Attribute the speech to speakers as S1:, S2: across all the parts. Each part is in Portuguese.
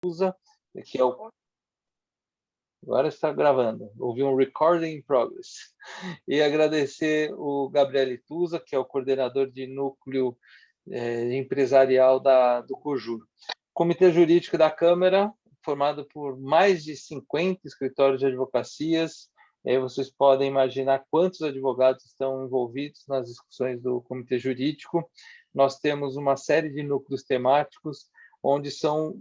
S1: Tusa, que é o... Agora está gravando, houve um recording in progress. E agradecer o Gabriel Tusa, que é o coordenador de núcleo empresarial do COJUR. Comitê Jurídico da Câmara, formado por mais de 50 escritórios de advocacias. Vocês podem imaginar quantos advogados estão envolvidos nas discussões do Comitê Jurídico. Nós temos uma série de núcleos temáticos, onde são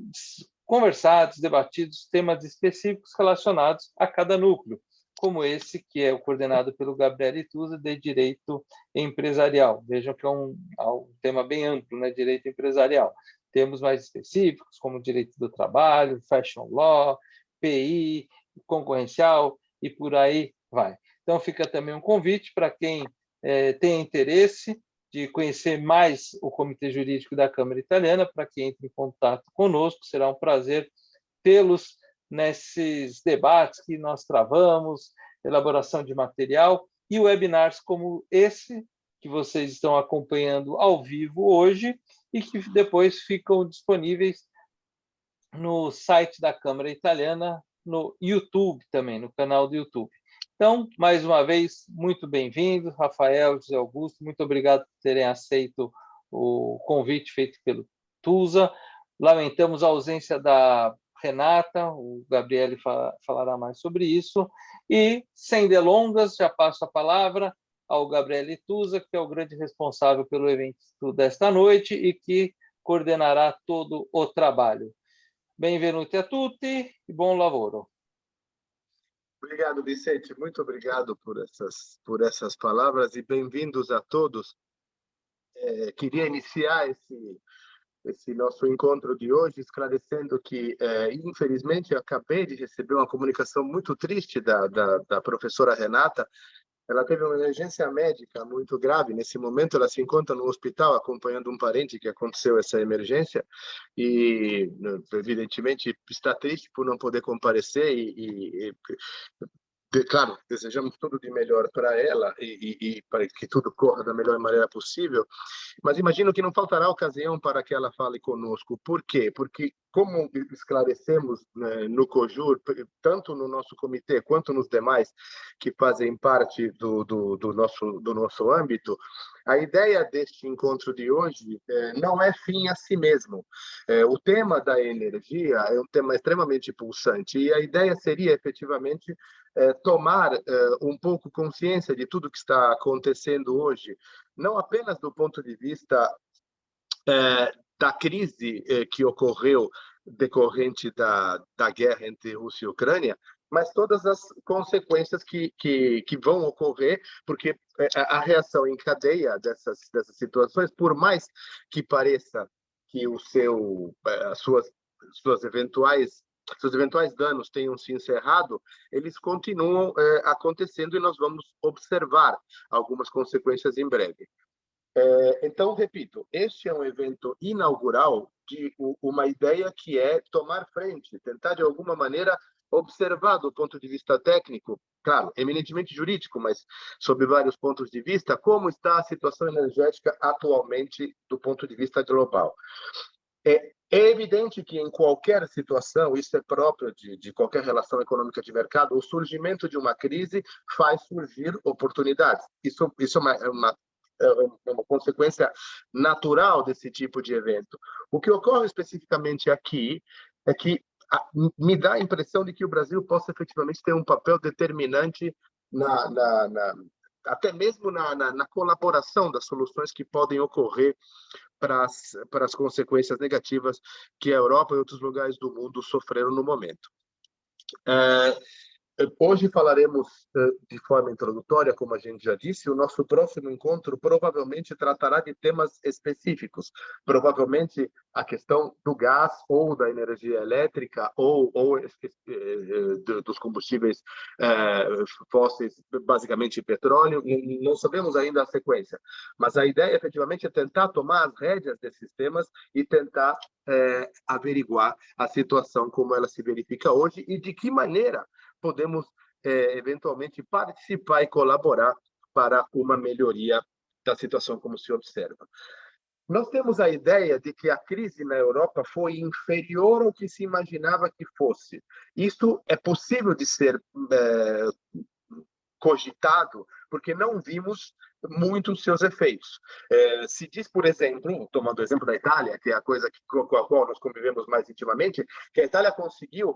S1: conversados, debatidos temas específicos relacionados a cada núcleo, como esse que é coordenado pelo Gabriel Tusa, de Direito Empresarial. Vejam que é um tema bem amplo, né? Direito Empresarial. Temos mais específicos, como Direito do Trabalho, Fashion Law, PI, Concorrencial, e por aí vai. Então, fica também um convite para quem tem interesse de conhecer mais o Comitê Jurídico da Câmara Italiana, para que entre em contato conosco. Será um prazer tê-los nesses debates que nós travamos, elaboração de material e webinars como esse, que vocês estão acompanhando ao vivo hoje e que depois ficam disponíveis no site da Câmara Italiana, no YouTube também, no canal do YouTube. Então, mais uma vez, muito bem-vindo, Rafael, José Augusto, muito obrigado por terem aceito o convite feito pelo Tusa. Lamentamos a ausência da Renata, o Gabriel falará mais sobre isso. E, sem delongas, já passo a palavra ao Gabriel Tusa, que é o grande responsável pelo evento desta noite e que coordenará todo o trabalho. Benvenuti a tutti e buon lavoro.
S2: Obrigado, Vicente. Muito obrigado por essas palavras e bem-vindos a todos. Queria iniciar esse nosso encontro de hoje esclarecendo que, infelizmente, eu acabei de receber uma comunicação muito triste da professora Renata. Ela teve uma emergência médica muito grave. Nesse momento, ela se encontra no hospital acompanhando um parente que aconteceu essa emergência e, evidentemente, está triste por não poder comparecer claro, desejamos tudo de melhor para ela e para que tudo corra da melhor maneira possível, mas imagino que não faltará ocasião para que ela fale conosco. Por quê? Porque, como esclarecemos, né, no COJUR, tanto no nosso comitê quanto nos demais que fazem parte do nosso âmbito, a ideia deste encontro de hoje não é fim a si mesmo. O tema da energia é um tema extremamente pulsante e a ideia seria, efetivamente, tomar um pouco consciência de tudo que está acontecendo hoje, não apenas do ponto de vista da crise que ocorreu decorrente da guerra entre Rússia e Ucrânia, mas todas as consequências que vão ocorrer, porque a reação em cadeia dessas situações, por mais que pareça que seus eventuais danos tenham se encerrado, eles continuam acontecendo e nós vamos observar algumas consequências em breve. Então, repito, este é um evento inaugural de uma ideia que é tomar frente, tentar, de alguma maneira, observar do ponto de vista técnico, claro, eminentemente jurídico, mas sob vários pontos de vista, como está a situação energética atualmente do ponto de vista global. É evidente que em qualquer situação, isso é próprio de qualquer relação econômica de mercado, o surgimento de uma crise faz surgir oportunidades. Isso é uma consequência natural desse tipo de evento. O que ocorre especificamente aqui é que me dá a impressão de que o Brasil possa efetivamente ter um papel determinante até mesmo na colaboração das soluções que podem ocorrer para as consequências negativas que a Europa e outros lugares do mundo sofreram no momento. Hoje falaremos de forma introdutória, como a gente já disse. O nosso próximo encontro provavelmente tratará de temas específicos, provavelmente a questão do gás ou da energia elétrica ou dos combustíveis fósseis, basicamente petróleo. Não sabemos ainda a sequência, mas a ideia efetivamente é tentar tomar as rédeas desses temas e tentar averiguar a situação como ela se verifica hoje e de que maneira podemos eventualmente participar e colaborar para uma melhoria da situação como se observa. Nós temos a ideia de que a crise na Europa foi inferior ao que se imaginava que fosse. Isso é possível de ser cogitado, porque não vimos muito os seus efeitos. Se diz, por exemplo, tomando o exemplo da Itália, que é a coisa com a qual nós convivemos mais intimamente, que a Itália conseguiu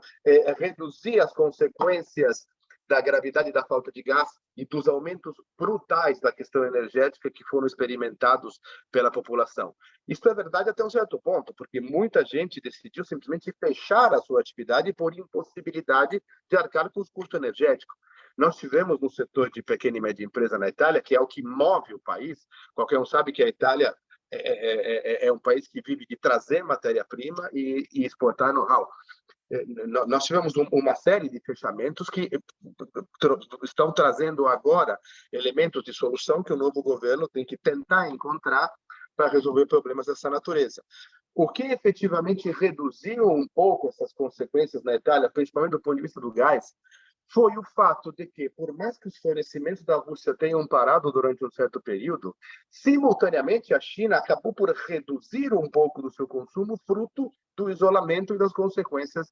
S2: reduzir as consequências da gravidade da falta de gás e dos aumentos brutais da questão energética que foram experimentados pela população. Isso é verdade até um certo ponto, porque muita gente decidiu simplesmente fechar a sua atividade por impossibilidade de arcar com os custos energéticos. Nós tivemos no setor de pequena e média empresa na Itália, que é o que move o país. Qualquer um sabe que a Itália é um país que vive de trazer matéria-prima e exportar know-how. Nós tivemos uma série de fechamentos que estão trazendo agora elementos de solução que o novo governo tem que tentar encontrar para resolver problemas dessa natureza. O que efetivamente reduziu um pouco essas consequências na Itália, principalmente do ponto de vista do gás, foi o fato de que, por mais que os fornecimentos da Rússia tenham parado durante um certo período, simultaneamente a China acabou por reduzir um pouco do seu consumo, fruto do isolamento e das consequências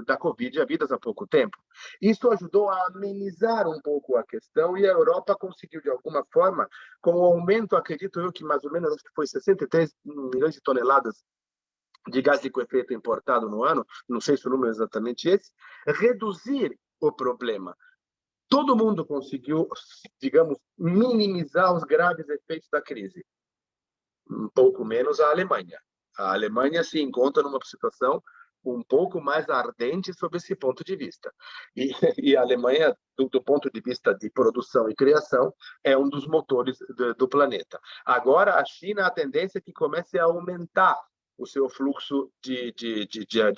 S2: da Covid havidas há pouco tempo. Isso ajudou a amenizar um pouco a questão e a Europa conseguiu, de alguma forma, com o aumento, acredito eu, que mais ou menos acho que foi 63 milhões de toneladas de gás com efeito importado no ano, não sei se o número é exatamente esse, reduzir o problema. Todo mundo conseguiu, digamos, minimizar os graves efeitos da crise. Um pouco menos a Alemanha. A Alemanha se encontra numa situação um pouco mais ardente sob esse ponto de vista. E a Alemanha, do ponto de vista de produção e criação, é um dos motores do planeta. Agora, a China, a tendência é que comece a aumentar o seu fluxo de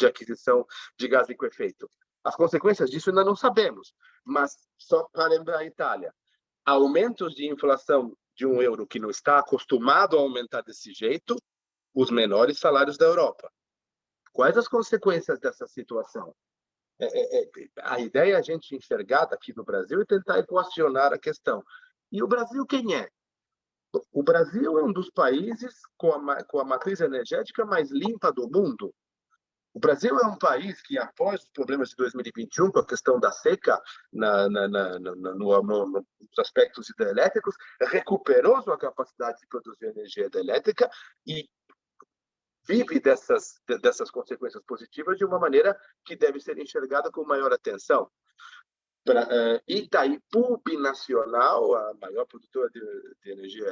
S2: aquisição de gás com efeito. As consequências disso ainda não sabemos, mas só para lembrar a Itália, aumentos de inflação de €1 que não está acostumado a aumentar desse jeito, os menores salários da Europa. Quais as consequências dessa situação? A ideia é a gente enxergar daqui no Brasil e tentar equacionar a questão. E o Brasil quem é? O Brasil é um dos países com a matriz energética mais limpa do mundo. O Brasil é um país que, após os problemas de 2021, com a questão da seca nos aspectos hidrelétricos, recuperou sua capacidade de produzir energia hidrelétrica e vive dessas consequências positivas de uma maneira que deve ser enxergada com maior atenção. Itaipu Binacional, a maior produtora de energia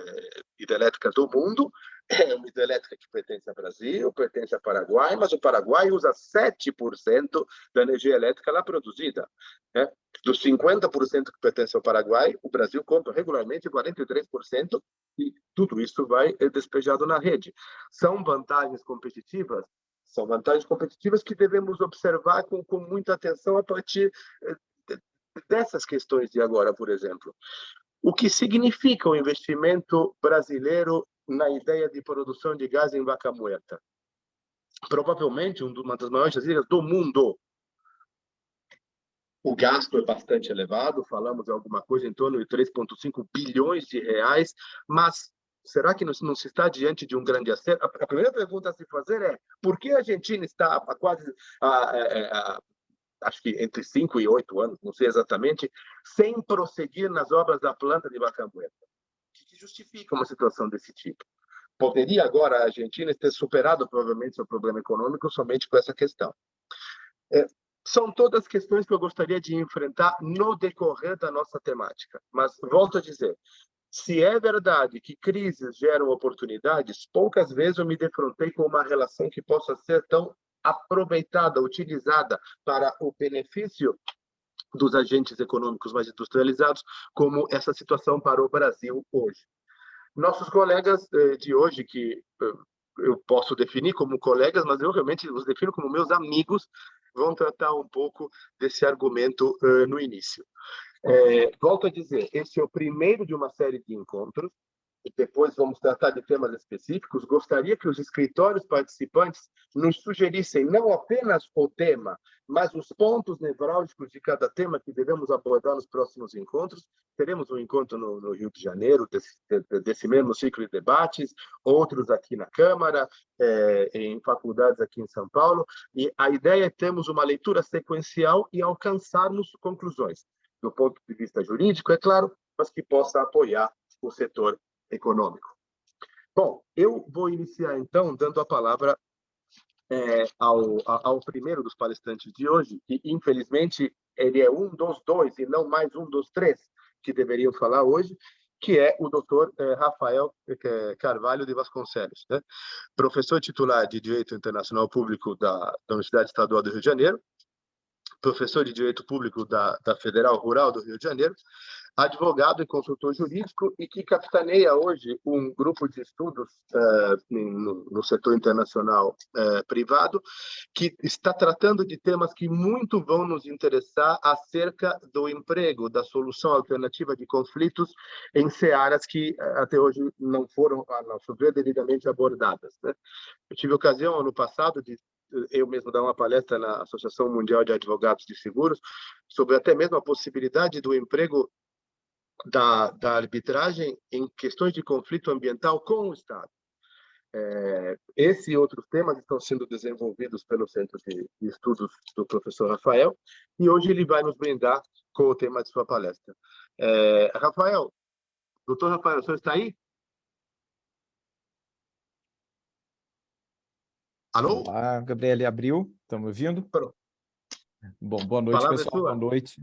S2: hidrelétrica do mundo, é uma hidrelétrica que pertence ao Brasil, pertence ao Paraguai, mas o Paraguai usa 7% da energia elétrica lá produzida. Né? Dos 50% que pertence ao Paraguai, o Brasil compra regularmente 43%, e tudo isso vai despejado na rede. São vantagens competitivas? São vantagens competitivas que devemos observar com muita atenção a partir dessas questões de agora, por exemplo. O que significa o investimento brasileiro na ideia de produção de gás em Vaca Muerta? Provavelmente uma das maiores jazidas do mundo. O gasto é bastante elevado, falamos de alguma coisa em torno de 3,5 bilhões de reais, mas será que não se está diante de um grande acerto? A primeira pergunta a se fazer é: por que a Argentina está há quase acho que entre 5 e 8 anos, não sei exatamente, sem prosseguir nas obras da planta de Vaca Muerta? O que justifica uma situação desse tipo? Poderia agora a Argentina ter superado provavelmente seu problema econômico somente com essa questão. São todas questões que eu gostaria de enfrentar no decorrer da nossa temática. Mas, volto a dizer, se é verdade que crises geram oportunidades, poucas vezes eu me defrontei com uma relação que possa ser tão aproveitada, utilizada para o benefício dos agentes econômicos mais industrializados, como essa situação para o Brasil hoje. Nossos colegas de hoje, que eu posso definir como colegas, mas eu realmente os defino como meus amigos, vão tratar um pouco desse argumento no início. Volto a dizer, esse é o primeiro de uma série de encontros. e depois vamos tratar de temas específicos, gostaria que os escritórios participantes nos sugerissem não apenas o tema, mas os pontos nevrálgicos de cada tema que devemos abordar nos próximos encontros. Teremos um encontro no Rio de Janeiro, desse mesmo ciclo de debates, outros aqui na Câmara, em faculdades aqui em São Paulo, e a ideia é termos uma leitura sequencial e alcançarmos conclusões, do ponto de vista jurídico, é claro, mas que possa apoiar o setor econômico. Bom, eu vou iniciar, então, dando a palavra ao primeiro dos palestrantes de hoje, e, infelizmente, ele é um dos dois, e não mais um dos três, que deveriam falar hoje, que é o doutor Rafael Carvalho de Vasconcelos, né? Professor titular de Direito Internacional Público da Universidade Estadual do Rio de Janeiro, professor de Direito Público da Federal Rural do Rio de Janeiro, advogado e consultor jurídico, e que capitaneia hoje um grupo de estudos no setor internacional privado, que está tratando de temas que muito vão nos interessar acerca do emprego, da solução alternativa de conflitos em searas que até hoje não foram, a nosso ver, devidamente abordadas, né? Eu tive ocasião, ano passado, de eu mesmo dar uma palestra na Associação Mundial de Advogados de Seguros sobre até mesmo a possibilidade do emprego da arbitragem em questões de conflito ambiental com o Estado. Esse e outros temas estão sendo desenvolvidos pelo Centro de Estudos do professor Rafael, e hoje ele vai nos brindar com o tema de sua palestra. Rafael, doutor Rafael, o senhor está aí? Alô?
S3: Olá, Gabriele Abril, estão me ouvindo?
S2: Pronto.
S3: Bom, boa noite,
S2: Palavra
S3: pessoal,
S2: é sua.
S3: boa noite.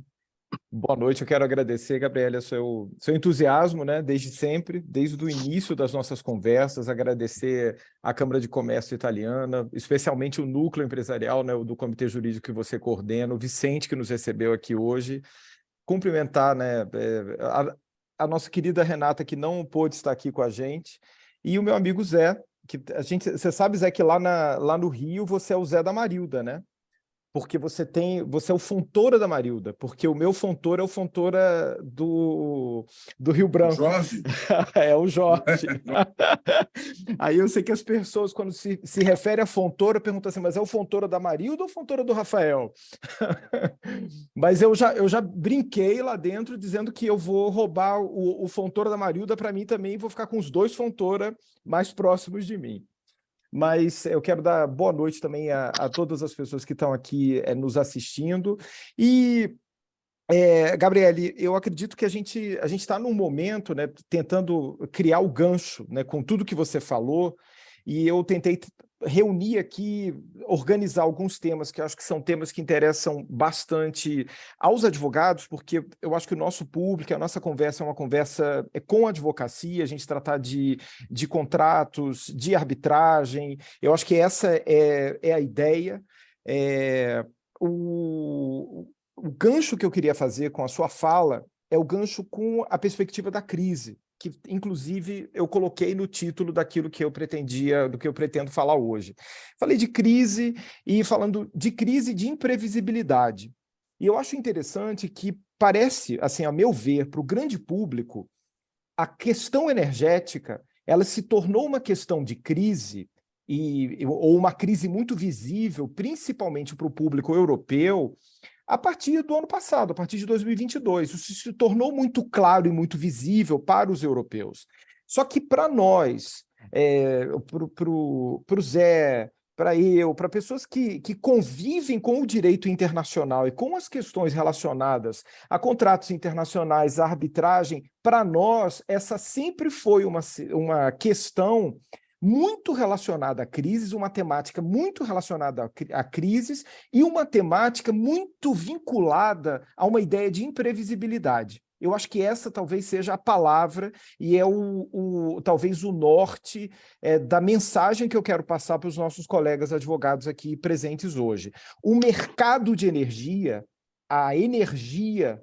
S3: Boa noite, eu quero agradecer, Gabriele, seu entusiasmo, né, desde sempre, desde o início das nossas conversas, agradecer à Câmara de Comércio Italiana, especialmente o núcleo empresarial, né, do Comitê Jurídico que você coordena, o Vicente que nos recebeu aqui hoje, cumprimentar, né, a nossa querida Renata, que não pôde estar aqui com a gente, e o meu amigo Zé, que você sabe, Zé, que lá no Rio você é o Zé da Marilda, né? Porque você é o Fontoura da Marilda, porque o meu Fontoura é o Fontoura do Rio Branco.
S4: Jorge?
S3: É o Jorge. Aí eu sei que as pessoas, quando se refere a Fontoura, perguntam assim, mas é o Fontoura da Marilda ou o Fontoura do Rafael? Mas eu já brinquei lá dentro dizendo que eu vou roubar o Fontoura da Marilda para mim também, e vou ficar com os dois Fontoura mais próximos de mim. Mas eu quero dar boa noite também a todas as pessoas que estão aqui nos assistindo. E, Gabriele, eu acredito que a gente está num momento, né, tentando criar o gancho, né, com tudo que você falou, e eu tentei reunir aqui, organizar alguns temas que eu acho que são temas que interessam bastante aos advogados, porque eu acho que o nosso público, a nossa conversa é uma conversa com a advocacia, a gente tratar de contratos, de arbitragem, eu acho que essa é a ideia. O gancho que eu queria fazer com a sua fala é o gancho com a perspectiva da crise, que, inclusive, eu coloquei no título daquilo que eu pretendo falar hoje. Falei de crise e falando de crise de imprevisibilidade. E eu acho interessante que parece, assim, a meu ver, para o grande público, a questão energética, ela se tornou uma questão de crise, ou uma crise muito visível, principalmente para o público europeu, a partir do ano passado, a partir de 2022. Isso se tornou muito claro e muito visível para os europeus. Só que para nós, para o Zé, para eu, para pessoas que convivem com o direito internacional e com as questões relacionadas a contratos internacionais, a arbitragem, para nós, essa sempre foi uma questão muito relacionada a crises, uma temática muito relacionada a crises e uma temática muito vinculada a uma ideia de imprevisibilidade. Eu acho que essa talvez seja a palavra e é talvez o norte da mensagem que eu quero passar para os nossos colegas advogados aqui presentes hoje. O mercado de energia, a energia,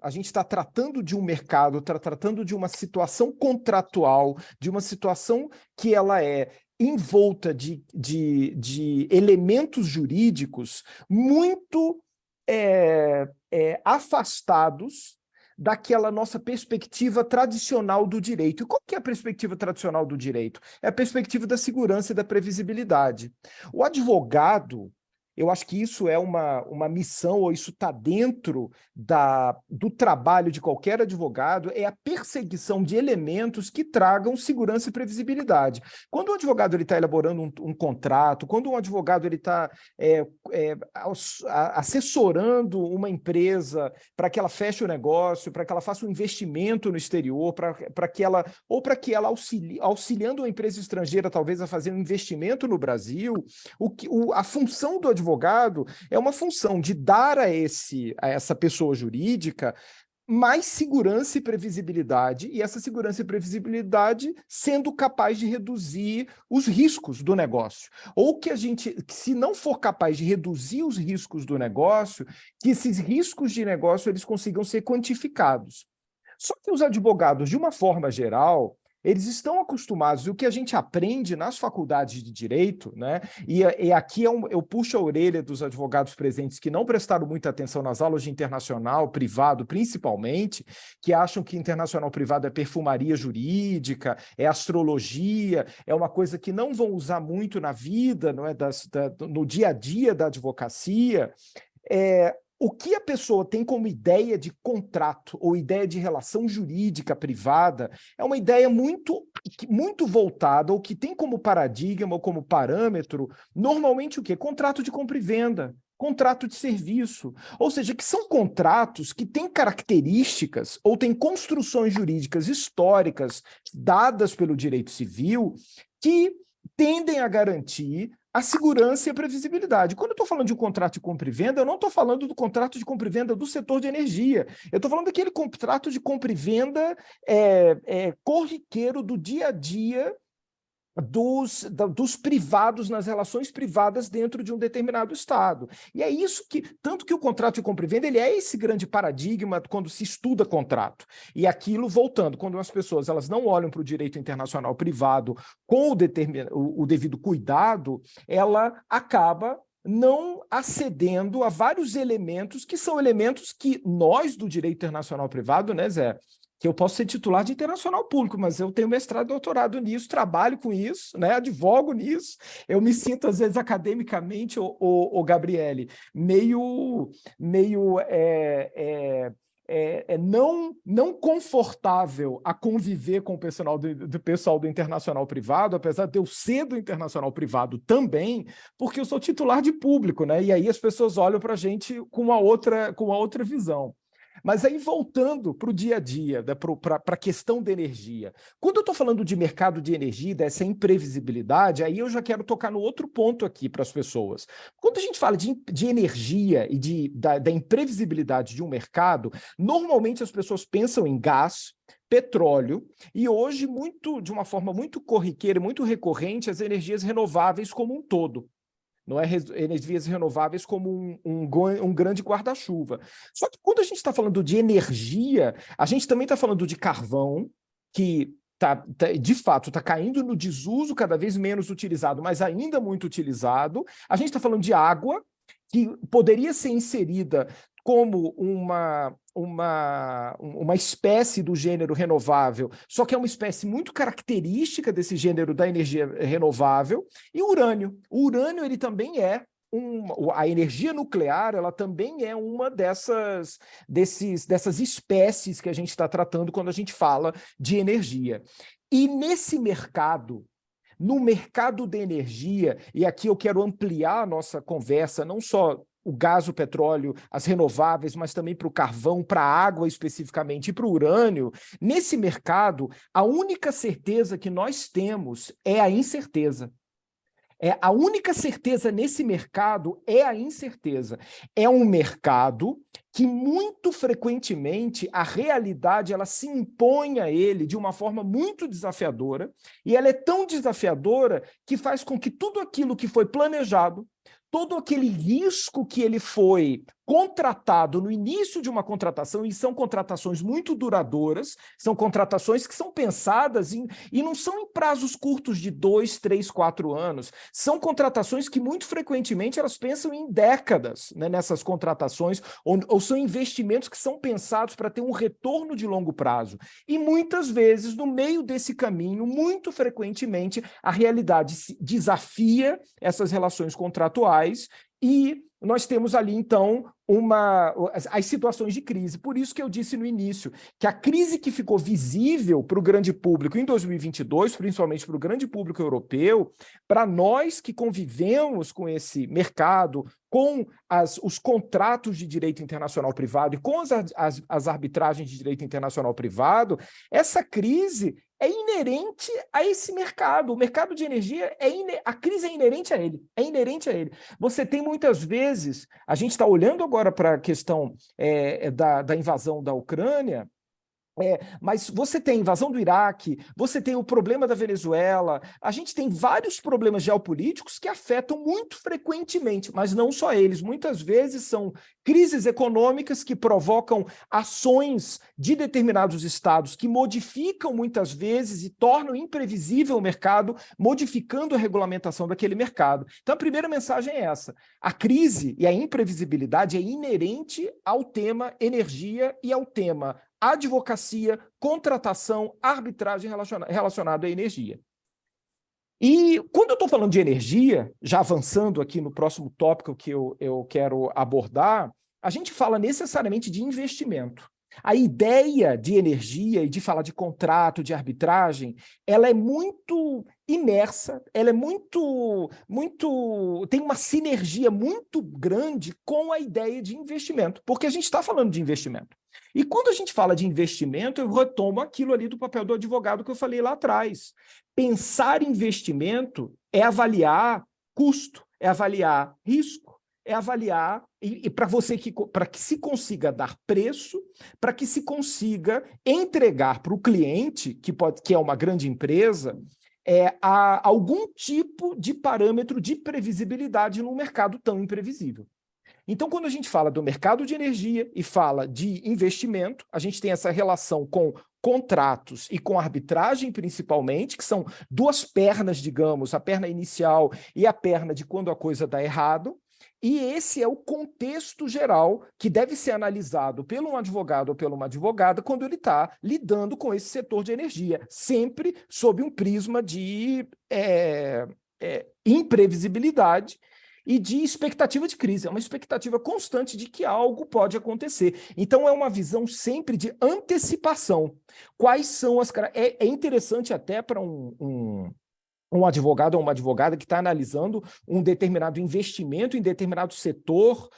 S3: a gente está tratando de um mercado, está tratando de uma situação contratual, de uma situação que ela é envolta de elementos jurídicos muito afastados daquela nossa perspectiva tradicional do direito. E qual que é a perspectiva tradicional do direito? É a perspectiva da segurança e da previsibilidade. O advogado, eu acho que isso é uma missão, ou isso está dentro do trabalho de qualquer advogado, é a perseguição de elementos que tragam segurança e previsibilidade. Quando o advogado está elaborando um contrato, quando um advogado está assessorando uma empresa para que ela feche o negócio, para que ela faça um investimento no exterior, para que ela auxiliando uma empresa estrangeira talvez a fazer um investimento no Brasil, a função do advogado é uma função de dar a essa pessoa jurídica mais segurança e previsibilidade, e essa segurança e previsibilidade sendo capaz de reduzir os riscos do negócio. Ou que se não for capaz de reduzir os riscos do negócio, que esses riscos de negócio eles consigam ser quantificados. Só que os advogados, de uma forma geral, eles estão acostumados, e o que a gente aprende nas faculdades de direito, né? E aqui eu puxo a orelha dos advogados presentes que não prestaram muita atenção nas aulas de internacional, privado, principalmente, que acham que internacional privado é perfumaria jurídica, é astrologia, é uma coisa que não vão usar muito na vida, não é? No dia a dia da advocacia. O que a pessoa tem como ideia de contrato ou ideia de relação jurídica privada é uma ideia muito voltada, ou que tem como paradigma ou como parâmetro, normalmente o quê? Contrato de compra e venda, contrato de serviço. Ou seja, que são contratos que têm características ou têm construções jurídicas históricas dadas pelo direito civil que tendem a garantir a segurança e a previsibilidade. Quando eu estou falando de um contrato de compra e venda, eu não estou falando do contrato de compra e venda do setor de energia. Eu estou falando daquele contrato de compra e venda corriqueiro do dia a dia dos privados, nas relações privadas dentro de um determinado estado. E é isso tanto que o contrato de compra e venda, ele é esse grande paradigma quando se estuda contrato. E aquilo, voltando, quando as pessoas elas não olham para o direito internacional privado com o devido cuidado, ela acaba não acedendo a vários elementos que são elementos que nós do direito internacional privado, né, Zé? Que eu posso ser titular de internacional público, mas eu tenho mestrado e doutorado nisso, trabalho com isso, né, advogo nisso, eu me sinto, às vezes, academicamente, o Gabriele, meio não confortável a conviver com o pessoal do internacional privado, apesar de eu ser do internacional privado também, porque eu sou titular de público, né, e aí as pessoas olham para a gente com uma outra visão. Mas aí, voltando para o dia a dia, para a questão da energia, quando eu estou falando de mercado de energia, dessa imprevisibilidade, aí eu já quero tocar no outro ponto aqui para as pessoas. Quando a gente fala de energia e da imprevisibilidade de um mercado, normalmente as pessoas pensam em gás, petróleo, e hoje, de uma forma muito corriqueira, muito recorrente, as energias renováveis como um todo. Não é energias renováveis como um grande guarda-chuva. Só que quando a gente está falando de energia, a gente também está falando de carvão, que de fato está caindo no desuso, cada vez menos utilizado, mas ainda muito utilizado. A gente está falando de água, que poderia ser inserida como uma espécie do gênero renovável, só que é uma espécie muito característica desse gênero da energia renovável, e o urânio. O urânio, ele também a energia nuclear, ela também é uma dessas espécies que a gente está tratando quando a gente fala de energia. E nesse mercado, no mercado de energia, e aqui eu quero ampliar a nossa conversa, não só o gás, o petróleo, as renováveis, mas também para o carvão, para a água especificamente e para o urânio, nesse mercado, a única certeza que nós temos é a incerteza. A única certeza nesse mercado é a incerteza. É um mercado que muito frequentemente a realidade ela se impõe a ele de uma forma muito desafiadora, e ela é tão desafiadora que faz com que tudo aquilo que foi planejado, todo aquele risco que ele foi contratado no início de uma contratação, e são contratações muito duradouras, são contratações que são pensadas e não são em prazos curtos de 2, 3, 4 anos, são contratações que muito frequentemente elas pensam em décadas, né, nessas contratações, ou são investimentos que são pensados para ter um retorno de longo prazo. E muitas vezes, no meio desse caminho, muito frequentemente, a realidade desafia essas relações contratuais e nós temos ali, então, as situações de crise. Por isso que eu disse no início que a crise que ficou visível para o grande público em 2022, principalmente para o grande público europeu, para nós que convivemos com esse mercado, com os contratos de direito internacional privado e com as arbitragens de direito internacional privado, essa crise é inerente a esse mercado. O mercado de energia, a crise é inerente a ele, é inerente a ele. Você tem muitas vezes, a gente está olhando agora para a questão da invasão da Ucrânia, mas você tem a invasão do Iraque, você tem o problema da Venezuela, a gente tem vários problemas geopolíticos que afetam muito frequentemente, mas não só eles, muitas vezes são crises econômicas que provocam ações de determinados estados que modificam muitas vezes e tornam imprevisível o mercado, modificando a regulamentação daquele mercado. Então a primeira mensagem é essa: a crise e a imprevisibilidade é inerente ao tema energia e ao tema advocacia, contratação, arbitragem relacionada à energia. E quando eu estou falando de energia, já avançando aqui no próximo tópico que eu quero abordar, a gente fala necessariamente de investimento. A ideia de energia e de falar de contrato, de arbitragem, ela é muito imersa, ela é tem uma sinergia muito grande com a ideia de investimento, porque a gente está falando de investimento. E quando a gente fala de investimento, eu retomo aquilo ali do papel do advogado que eu falei lá atrás. Pensar em investimento é avaliar custo, é avaliar risco, é avaliar, e para que se consiga dar preço, para que se consiga entregar para o cliente, que é uma grande empresa, algum tipo de parâmetro de previsibilidade num mercado tão imprevisível. Então, quando a gente fala do mercado de energia e fala de investimento, a gente tem essa relação com contratos e com arbitragem, principalmente, que são duas pernas, digamos, a perna inicial e a perna de quando a coisa dá errado. E esse é o contexto geral que deve ser analisado por um advogado ou por uma advogada quando ele está lidando com esse setor de energia, sempre sob um prisma de imprevisibilidade e de expectativa de crise. É uma expectativa constante de que algo pode acontecer. Então, é uma visão sempre de antecipação. Quais são as... É interessante até para um advogado ou uma advogada que está analisando um determinado investimento em determinado setor,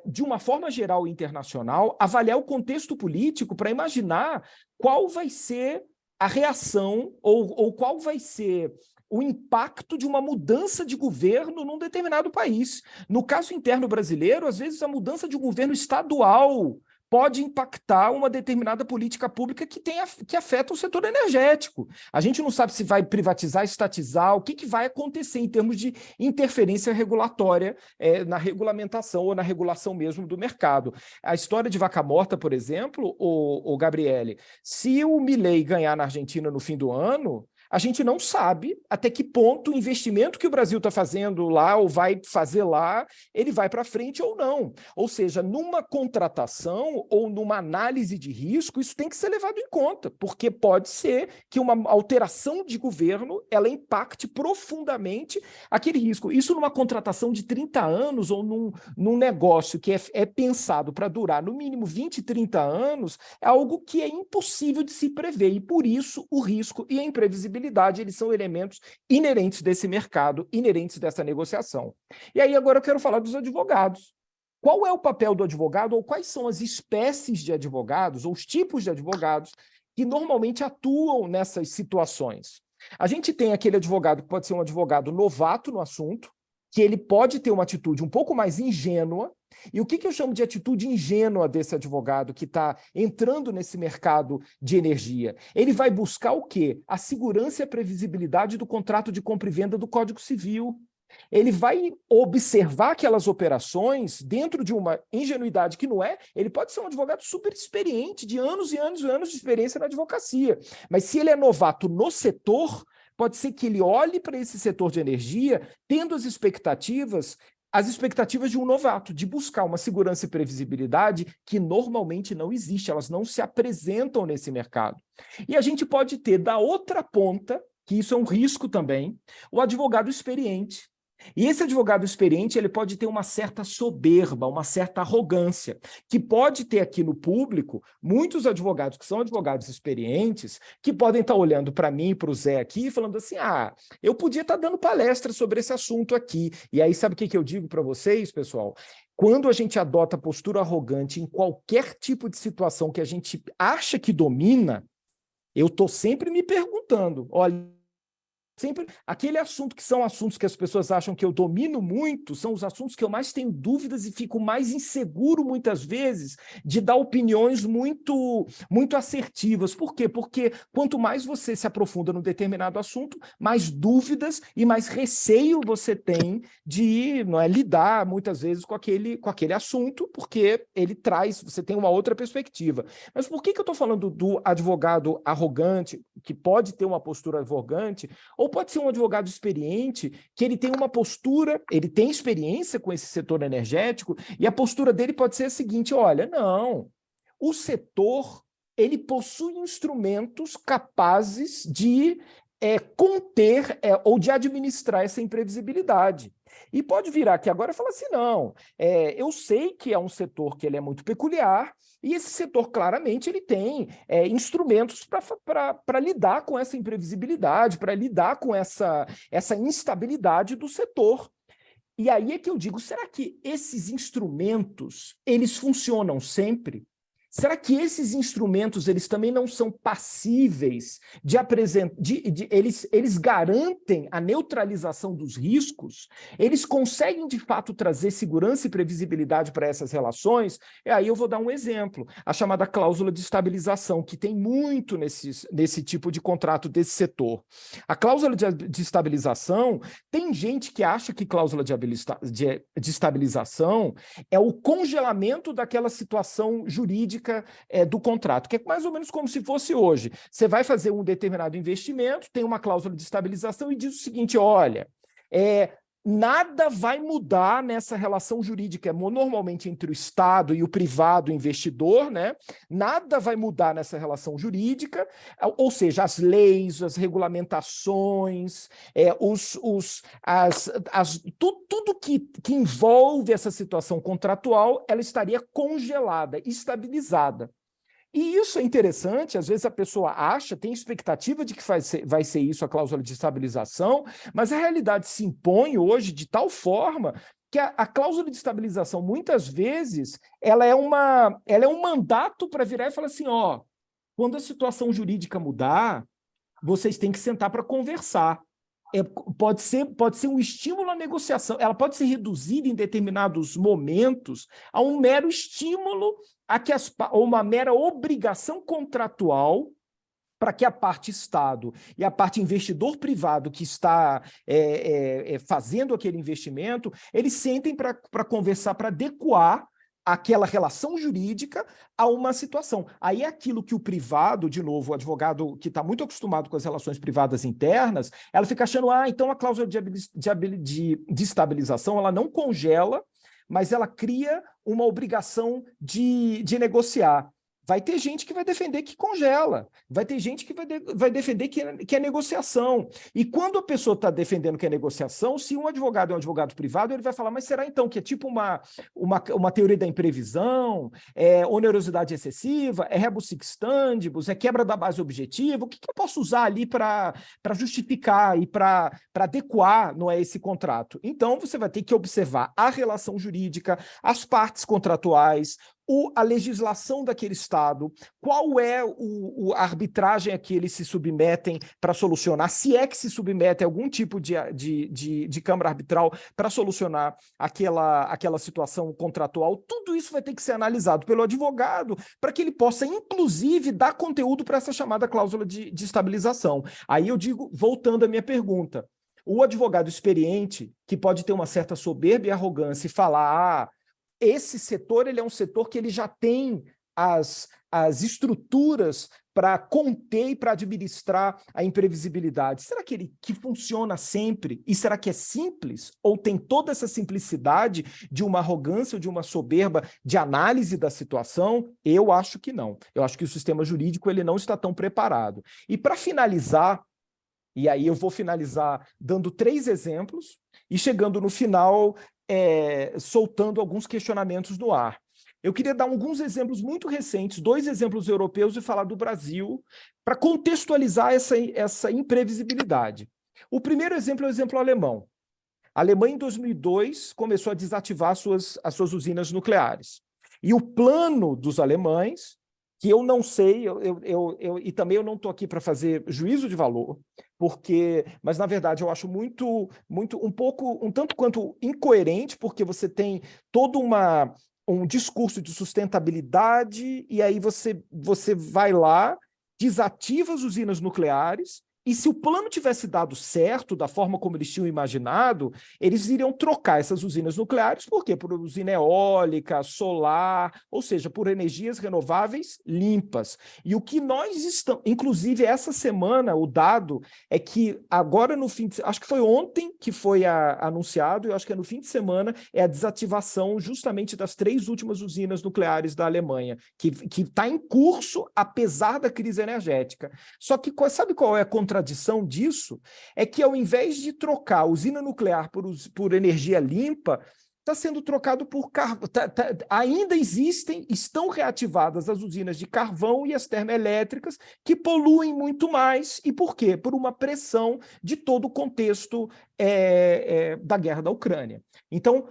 S3: de uma forma geral e internacional, avaliar o contexto político para imaginar qual vai ser a reação ou qual vai ser o impacto de uma mudança de governo num determinado país. No caso interno brasileiro, às vezes a mudança de um governo estadual pode impactar uma determinada política pública que afeta o setor energético. A gente não sabe se vai privatizar, estatizar, o que vai acontecer em termos de interferência regulatória na regulamentação ou na regulação mesmo do mercado. A história de Vaca Morta, por exemplo, o Gabriele, se o Milei ganhar na Argentina no fim do ano, a gente não sabe até que ponto o investimento que o Brasil está fazendo lá ou vai fazer lá, ele vai para frente ou não. Ou seja, numa contratação ou numa análise de risco, isso tem que ser levado em conta, porque pode ser que uma alteração de governo ela impacte profundamente aquele risco. Isso numa contratação de 30 anos ou num negócio que é pensado para durar no mínimo 20, 30 anos, é algo que é impossível de se prever, e por isso o risco e a imprevisibilidade eles são elementos inerentes desse mercado, inerentes dessa negociação. E aí agora eu quero falar dos advogados. Qual é o papel do advogado, ou quais são as espécies de advogados, ou os tipos de advogados que normalmente atuam nessas situações? A gente tem aquele advogado que pode ser um advogado novato no assunto, que ele pode ter uma atitude um pouco mais ingênua. E o que eu chamo de atitude ingênua desse advogado que está entrando nesse mercado de energia? Ele vai buscar o quê? A segurança e a previsibilidade do contrato de compra e venda do Código Civil. Ele vai observar aquelas operações dentro de uma ingenuidade que não é. Ele pode ser um advogado super experiente, de anos e anos e anos de experiência na advocacia. Mas se ele é novato no setor, pode ser que ele olhe para esse setor de energia tendo as expectativas de um novato, de buscar uma segurança e previsibilidade que normalmente não existe, elas não se apresentam nesse mercado. E a gente pode ter, da outra ponta, que isso é um risco também, o advogado experiente. E esse advogado experiente, ele pode ter uma certa soberba, uma certa arrogância, que pode ter aqui no público muitos advogados que são advogados experientes, que podem estar olhando para mim e para o Zé aqui, falando assim, eu podia estar dando palestra sobre esse assunto aqui. E aí, sabe o que eu digo para vocês, pessoal? Quando a gente adota postura arrogante em qualquer tipo de situação que a gente acha que domina, eu estou sempre me perguntando, olha, sempre aquele assunto que são assuntos que as pessoas acham que eu domino muito, são os assuntos que eu mais tenho dúvidas e fico mais inseguro muitas vezes de dar opiniões muito assertivas. Por quê? Porque quanto mais você se aprofunda num determinado assunto, mais dúvidas e mais receio você tem de lidar muitas vezes com aquele assunto, porque você tem uma outra perspectiva. Mas por que eu estou falando do advogado arrogante, que pode ter uma postura arrogante, ou pode ser um advogado experiente, que ele tem uma postura, ele tem experiência com esse setor energético, e a postura dele pode ser a seguinte, olha, não, o setor, ele possui instrumentos capazes de conter ou de administrar essa imprevisibilidade. E pode virar aqui agora e falar assim, não, eu sei que é um setor que ele é muito peculiar, e esse setor, claramente, ele tem instrumentos para lidar com essa imprevisibilidade, para lidar com essa instabilidade do setor. E aí é que eu digo, será que esses instrumentos, eles funcionam sempre? Será que esses instrumentos, eles também não são passíveis de apresentar, eles garantem a neutralização dos riscos? Eles conseguem, de fato, trazer segurança e previsibilidade para essas relações? E aí eu vou dar um exemplo, a chamada cláusula de estabilização, que tem muito nesse tipo de contrato desse setor. A cláusula de estabilização, tem gente que acha que cláusula de estabilização é o congelamento daquela situação jurídica do contrato, que é mais ou menos como se fosse hoje. Você vai fazer um determinado investimento, tem uma cláusula de estabilização e diz o seguinte, olha, nada vai mudar nessa relação jurídica, normalmente entre o Estado e o privado investidor, né? Nada vai mudar nessa relação jurídica, ou seja, as leis, as regulamentações, tudo que envolve essa situação contratual, ela estaria congelada, estabilizada. E isso é interessante, às vezes a pessoa acha, tem expectativa de que vai ser isso a cláusula de estabilização, mas a realidade se impõe hoje de tal forma que a cláusula de estabilização, muitas vezes, ela é um mandato para virar e falar assim, quando a situação jurídica mudar, vocês têm que sentar para conversar. Pode ser um estímulo à negociação, ela pode ser reduzida em determinados momentos a um mero estímulo, ou uma mera obrigação contratual para que a parte Estado e a parte investidor privado que está fazendo aquele investimento, eles sentem para conversar, para adequar aquela relação jurídica a uma situação. Aí é aquilo que o privado, de novo, o advogado que está muito acostumado com as relações privadas internas, ela fica achando, então a cláusula de estabilização, ela não congela, mas ela cria uma obrigação de negociar. Vai ter gente que vai defender que congela, vai ter gente que vai defender que é negociação. E quando a pessoa está defendendo que é negociação, se um advogado é um advogado privado, ele vai falar, mas será então que é tipo uma teoria da imprevisão, onerosidade excessiva, rebus sic stantibus, quebra da base objetiva? O que eu posso usar ali para justificar e para adequar esse contrato? Então, você vai ter que observar a relação jurídica, as partes contratuais, a legislação daquele Estado, qual é a arbitragem a que eles se submetem para solucionar, se é que se submete a algum tipo de câmara arbitral para solucionar aquela situação contratual. Tudo isso vai ter que ser analisado pelo advogado para que ele possa, inclusive, dar conteúdo para essa chamada cláusula de estabilização. Aí eu digo, voltando à minha pergunta, O advogado experiente, que pode ter uma certa soberba e arrogância e falar, esse setor ele é um setor que ele já tem as estruturas para conter e para administrar a imprevisibilidade. Será que funciona sempre? E será que é simples? Ou tem toda essa simplicidade de uma arrogância ou de uma soberba de análise da situação? Eu acho que não. Eu acho que o sistema jurídico ele não está tão preparado. E para finalizar, e aí eu vou finalizar dando 3 exemplos e chegando no final soltando alguns questionamentos no ar. Eu queria dar alguns exemplos muito recentes, 2 exemplos europeus e falar do Brasil, para contextualizar essa imprevisibilidade. O primeiro exemplo é o exemplo alemão. A Alemanha, em 2002, começou a desativar as suas usinas nucleares. E o plano dos alemães, que eu não sei, e também eu não estou aqui para fazer juízo de valor, mas, na verdade, eu acho um tanto quanto incoerente, porque você tem todo um discurso de sustentabilidade, e aí você vai lá, desativa as usinas nucleares, e se o plano tivesse dado certo, da forma como eles tinham imaginado, eles iriam trocar essas usinas nucleares, por quê? Por usina eólica, solar, ou seja, por energias renováveis limpas. E o que nós estamos... Inclusive, essa semana, o dado é que agora no fim... Acho que foi ontem que foi anunciado, eu acho que é no fim de semana, é a desativação justamente das 3 últimas usinas nucleares da Alemanha, que está em curso, apesar da crise energética. Só que sabe qual é a contradição disso? É que ao invés de trocar a usina nuclear por energia limpa, está sendo trocado por carvão. Ainda estão reativadas as usinas de carvão e as termoelétricas, que poluem muito mais. E por quê? Por uma pressão de todo o contexto da guerra da Ucrânia. Então,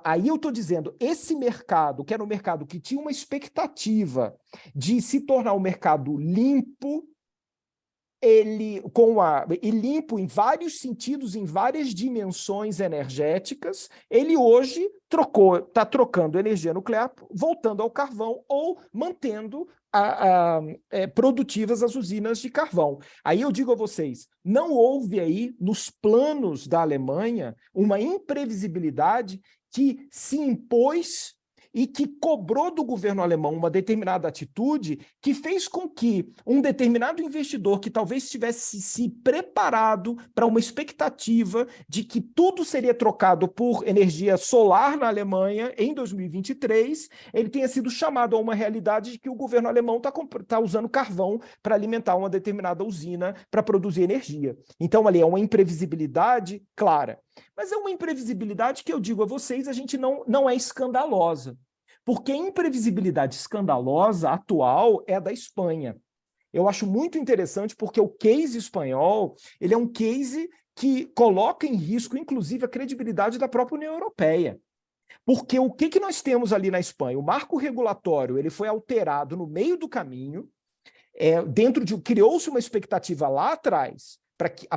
S3: aí eu estou dizendo, esse mercado, que era um mercado que tinha uma expectativa de se tornar um mercado limpo, e limpo em vários sentidos, em várias dimensões energéticas, ele hoje está trocando energia nuclear, voltando ao carvão ou mantendo produtivas as usinas de carvão. Aí eu digo a vocês, não houve aí, nos planos da Alemanha, uma imprevisibilidade que se impôs e que cobrou do governo alemão uma determinada atitude que fez com que um determinado investidor que talvez tivesse se preparado para uma expectativa de que tudo seria trocado por energia solar na Alemanha em 2023, ele tenha sido chamado a uma realidade de que o governo alemão está usando carvão para alimentar uma determinada usina para produzir energia. Então, ali é uma imprevisibilidade clara. Mas é uma imprevisibilidade que eu digo a vocês, a gente não é escandalosa. Porque a imprevisibilidade escandalosa atual é a da Espanha. Eu acho muito interessante porque o case espanhol, ele é um case que coloca em risco, inclusive, a credibilidade da própria União Europeia. Porque o que nós temos ali na Espanha? O marco regulatório ele foi alterado no meio do caminho, criou-se uma expectativa lá atrás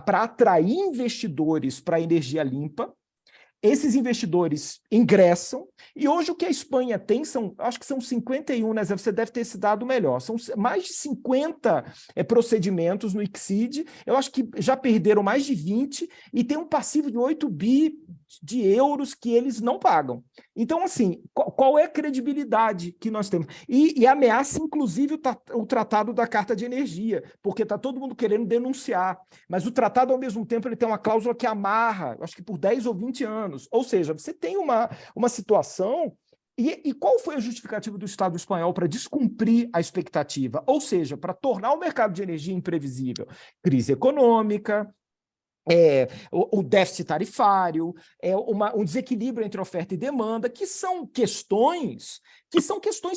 S3: para atrair investidores para a energia limpa. Esses investidores ingressam, e hoje o que a Espanha tem acho que são 51, né? Você deve ter esse dado melhor, são mais de 50 procedimentos no ICSID, eu acho que já perderam mais de 20, e tem um passivo de 8 bi de euros que eles não pagam. Então, assim, qual é a credibilidade que nós temos? E ameaça, inclusive, o tratado da Carta de Energia, porque está todo mundo querendo denunciar, mas o tratado, ao mesmo tempo, ele tem uma cláusula que amarra, acho que por 10 ou 20 anos. Ou seja, você tem uma situação... E qual foi a justificativa do Estado espanhol para descumprir a expectativa? Ou seja, para tornar o mercado de energia imprevisível? Crise econômica, o déficit tarifário, um desequilíbrio entre oferta e demanda, que são questões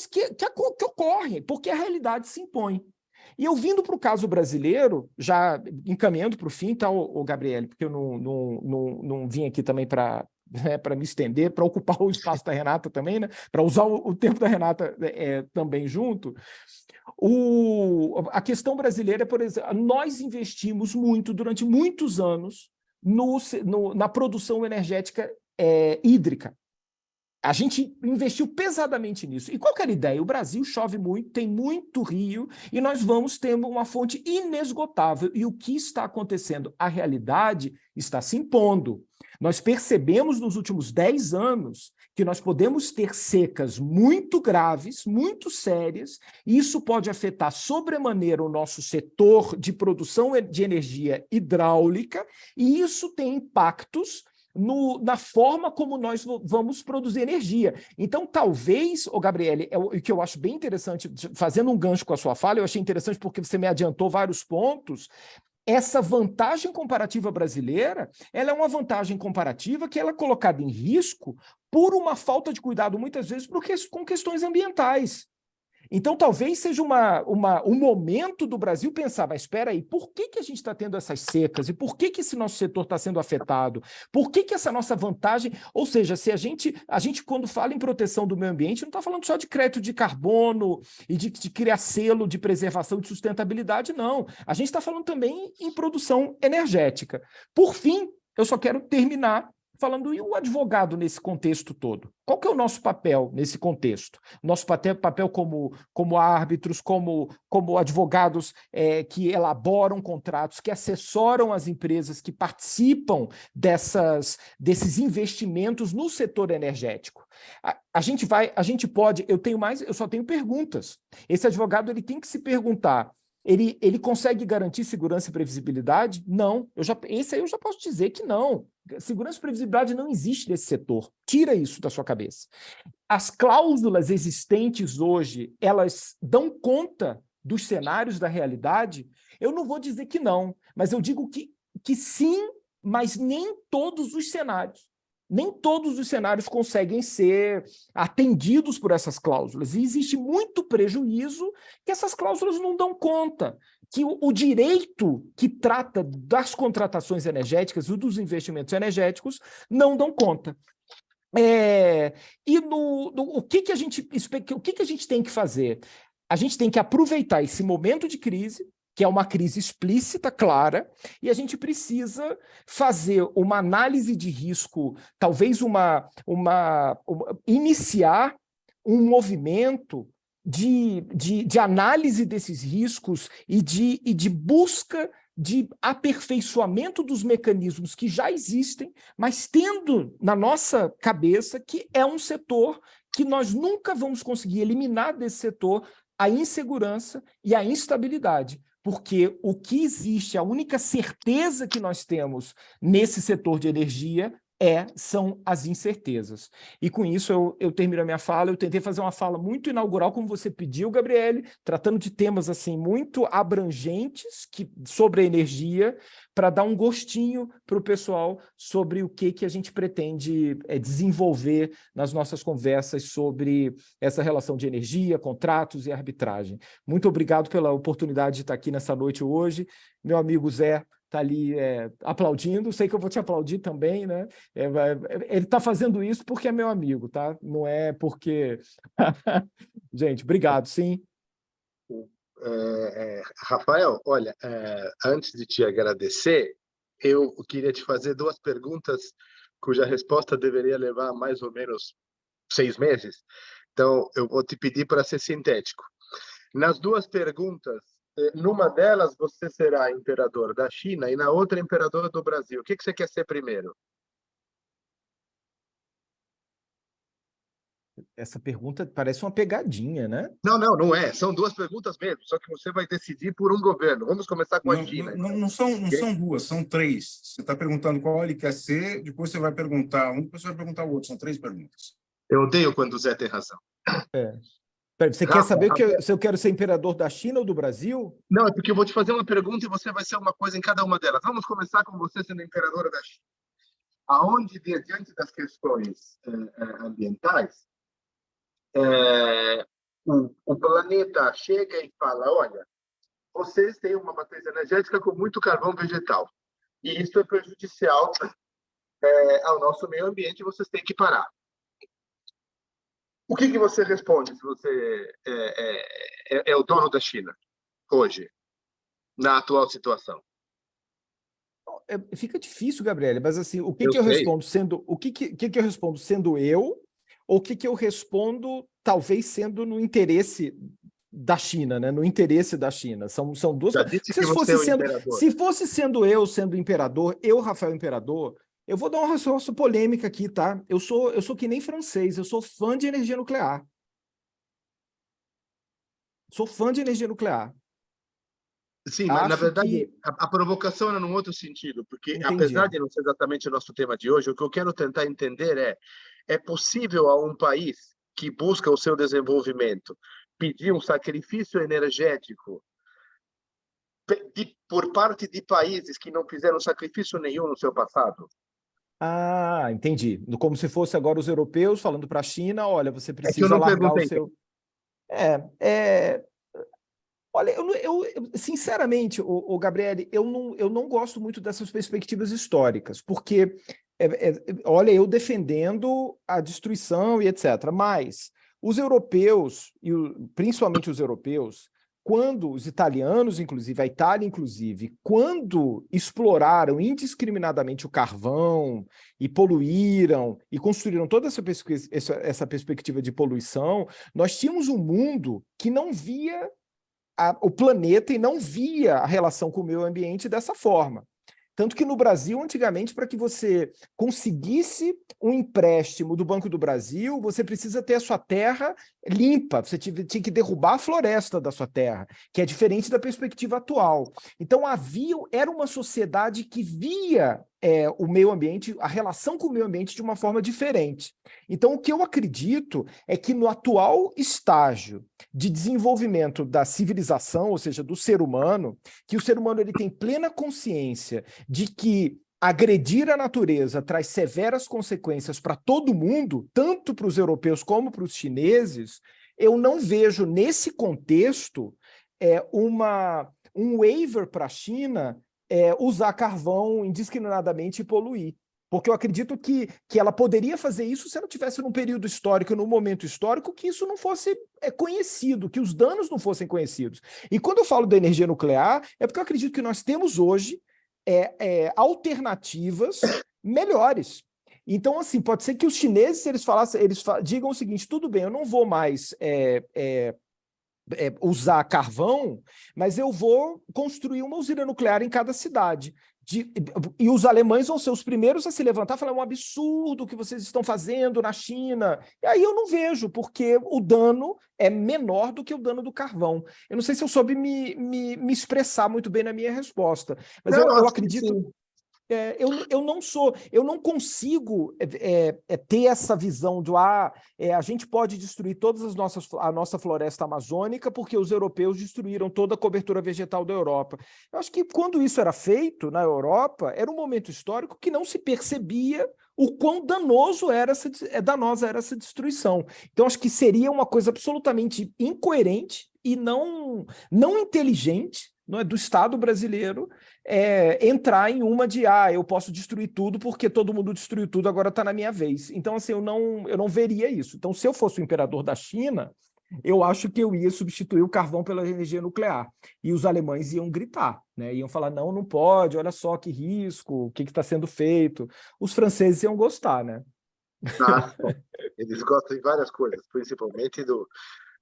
S3: que ocorrem, porque a realidade se impõe. E eu vindo para o caso brasileiro, já encaminhando para o fim, tá, o Gabriele, porque eu não vim aqui também para me estender, para ocupar o espaço da Renata também, né? Para usar o tempo da Renata também junto. A questão brasileira, por exemplo, nós investimos muito, durante muitos anos, na produção energética hídrica. A gente investiu pesadamente nisso. E qual que era a ideia? O Brasil chove muito, tem muito rio, e nós vamos ter uma fonte inesgotável. E o que está acontecendo? A realidade está se impondo. Nós percebemos nos últimos 10 anos que nós podemos ter secas muito graves, muito sérias, e isso pode afetar sobremaneira o nosso setor de produção de energia hidráulica, e isso tem impactos na forma como nós vamos produzir energia. Então, talvez, Gabriele, o que eu acho bem interessante, fazendo um gancho com a sua fala, eu achei interessante porque você me adiantou vários pontos. Essa vantagem comparativa brasileira, ela é uma vantagem comparativa que ela é colocada em risco por uma falta de cuidado, muitas vezes, com questões ambientais. Então, talvez seja um momento do Brasil pensar, mas espera aí, por que a gente está tendo essas secas? E por que esse nosso setor está sendo afetado? Por que essa nossa vantagem... Ou seja, se a gente, quando fala em proteção do meio ambiente, não está falando só de crédito de carbono e de criar selo de preservação e de sustentabilidade, não. A gente está falando também em produção energética. Por fim, eu só quero terminar falando, e o advogado nesse contexto todo? Qual que é o nosso papel nesse contexto? Nosso papel como árbitros, como advogados que elaboram contratos, que assessoram as empresas que participam desses investimentos no setor energético. A gente pode, eu só tenho perguntas. Esse advogado ele tem que se perguntar, ele consegue garantir segurança e previsibilidade? Não. Esse aí eu já posso dizer que não. Segurança e previsibilidade não existe nesse setor. Tira isso da sua cabeça. As cláusulas existentes hoje, elas dão conta dos cenários da realidade? Eu não vou dizer que não, mas eu digo que sim, mas nem todos os cenários. Nem todos os cenários conseguem ser atendidos por essas cláusulas. E existe muito prejuízo que essas cláusulas não dão conta. Que o direito que trata das contratações energéticas e dos investimentos energéticos não dão conta. O que a gente tem que fazer? A gente tem que aproveitar esse momento de crise, que é uma crise explícita, clara, e a gente precisa fazer uma análise de risco, talvez iniciar um movimento de análise desses riscos e de busca de aperfeiçoamento dos mecanismos que já existem, mas tendo na nossa cabeça que é um setor que nós nunca vamos conseguir eliminar desse setor a insegurança e a instabilidade. Porque o que existe, a única certeza que nós temos nesse setor de energia são as incertezas. E com isso eu termino a minha fala. Eu tentei fazer uma fala muito inaugural, como você pediu, Gabriele, tratando de temas assim muito abrangentes sobre a energia, para dar um gostinho para o pessoal sobre o que a gente pretende desenvolver nas nossas conversas sobre essa relação de energia, contratos e arbitragem. Muito obrigado pela oportunidade de estar aqui nessa noite hoje. Meu amigo Zé está ali aplaudindo, sei que eu vou te aplaudir também, né? Ele está fazendo isso porque é meu amigo, tá? Não é porque... Gente, obrigado, sim.
S2: Rafael, olha, antes de te agradecer, eu queria te fazer 2 perguntas cuja resposta deveria levar mais ou menos 6 meses. Então, eu vou te pedir para ser sintético. Nas 2 perguntas, numa delas você será imperador da China e na outra imperador do Brasil. O que você quer ser primeiro?
S3: Essa pergunta parece uma pegadinha, né?
S2: Não é. São 2 perguntas mesmo, só que você vai decidir por um governo. Vamos começar com a China.
S4: Não são 2, são 3. Você está perguntando qual ele quer ser, depois você vai perguntar um, depois você vai perguntar o outro. São 3 perguntas.
S2: Eu odeio quando o Zé tem razão.
S3: Você quer saber se eu quero ser imperador da China ou do Brasil?
S2: Não, é porque eu vou te fazer uma pergunta e você vai ser uma coisa em cada uma delas. Vamos começar com você sendo imperadora da China. Aonde, diante das questões ambientais, o planeta chega e fala, olha, vocês têm uma matriz energética com muito carvão vegetal, e isso é prejudicial ao nosso meio ambiente, vocês têm que parar. O que você responde se você é o dono da China hoje, na atual situação?
S3: Fica difícil, Gabriele, mas assim, o que eu respondo sendo eu, ou o que que eu respondo, talvez sendo no interesse da China, né? No interesse da China. São duas
S2: Já
S3: coisas.
S2: disse que você é o imperador.
S3: Se fosse sendo eu sendo imperador, eu, Rafael Imperador, eu vou dar uma resposta polêmica aqui, tá? Eu sou que nem francês, eu sou fã de energia nuclear. Sou fã de energia nuclear.
S2: Sim, mas na
S3: Acho
S2: verdade
S3: que...
S2: a provocação era num outro sentido, porque
S3: Entendi.
S2: apesar de não ser exatamente o nosso tema de hoje, o que eu quero tentar entender é possível a um país que busca o seu desenvolvimento pedir um sacrifício energético por parte de países que não fizeram sacrifício nenhum no seu passado?
S3: Ah, entendi. Como se fosse agora os europeus falando para a China, olha, você
S2: É que eu
S3: precisa
S2: não
S3: largar o
S2: perguntei.
S3: seu... Olha, sinceramente, o Gabriele, eu não gosto muito dessas perspectivas históricas, porque, olha, eu defendendo a destruição e etc., mas os europeus, principalmente os europeus, quando os italianos, inclusive, a Itália, inclusive, quando exploraram indiscriminadamente o carvão e poluíram e construíram toda essa perspectiva de poluição, nós tínhamos um mundo que não via o planeta e não via a relação com o meio ambiente dessa forma. Tanto que no Brasil, antigamente, para que você conseguisse um empréstimo do Banco do Brasil, você precisa ter a sua terra limpa, você tinha que derrubar a floresta da sua terra, que é diferente da perspectiva atual. Então, era uma sociedade que via o meio ambiente, a relação com o meio ambiente de uma forma diferente. Então, o que eu acredito é que no atual estágio de desenvolvimento da civilização, ou seja, do ser humano, que o ser humano ele tem plena consciência de que agredir a natureza traz severas consequências para todo mundo, tanto para os europeus como para os chineses, eu não vejo nesse contexto um waiver para a China usar carvão indiscriminadamente e poluir. Porque eu acredito que ela poderia fazer isso se ela tivesse num período histórico, num momento histórico, que isso não fosse conhecido, que os danos não fossem conhecidos. E quando eu falo da energia nuclear, é porque eu acredito que nós temos hoje alternativas melhores. Então, assim, pode ser que os chineses, se eles digam o seguinte, tudo bem, eu não vou mais usar carvão, mas eu vou construir uma usina nuclear em cada cidade. E os alemães vão ser os primeiros a se levantar e falar, é um absurdo o que vocês estão fazendo na China. E aí eu não vejo, porque o dano é menor do que o dano do carvão. Eu não sei se eu soube me expressar muito bem na minha resposta, mas
S2: Não,
S3: eu
S2: acho que
S3: acredito...
S2: sim.
S3: Eu não consigo ter essa visão de a gente pode destruir a nossa floresta amazônica porque os europeus destruíram toda a cobertura vegetal da Europa. Eu acho que quando isso era feito na Europa, era um momento histórico que não se percebia o quão danosa era essa destruição. Então, acho que seria uma coisa absolutamente incoerente e não inteligente, não é, do Estado brasileiro entrar em uma de eu posso destruir tudo porque todo mundo destruiu tudo, agora está na minha vez. Então, assim, eu não veria isso. Então, se eu fosse o imperador da China, eu acho que eu ia substituir o carvão pela energia nuclear. E os alemães iam gritar, né? Iam falar, não, não pode, olha só que risco, o que está sendo feito. Os franceses iam gostar, né?
S2: Eles gostam de várias coisas, principalmente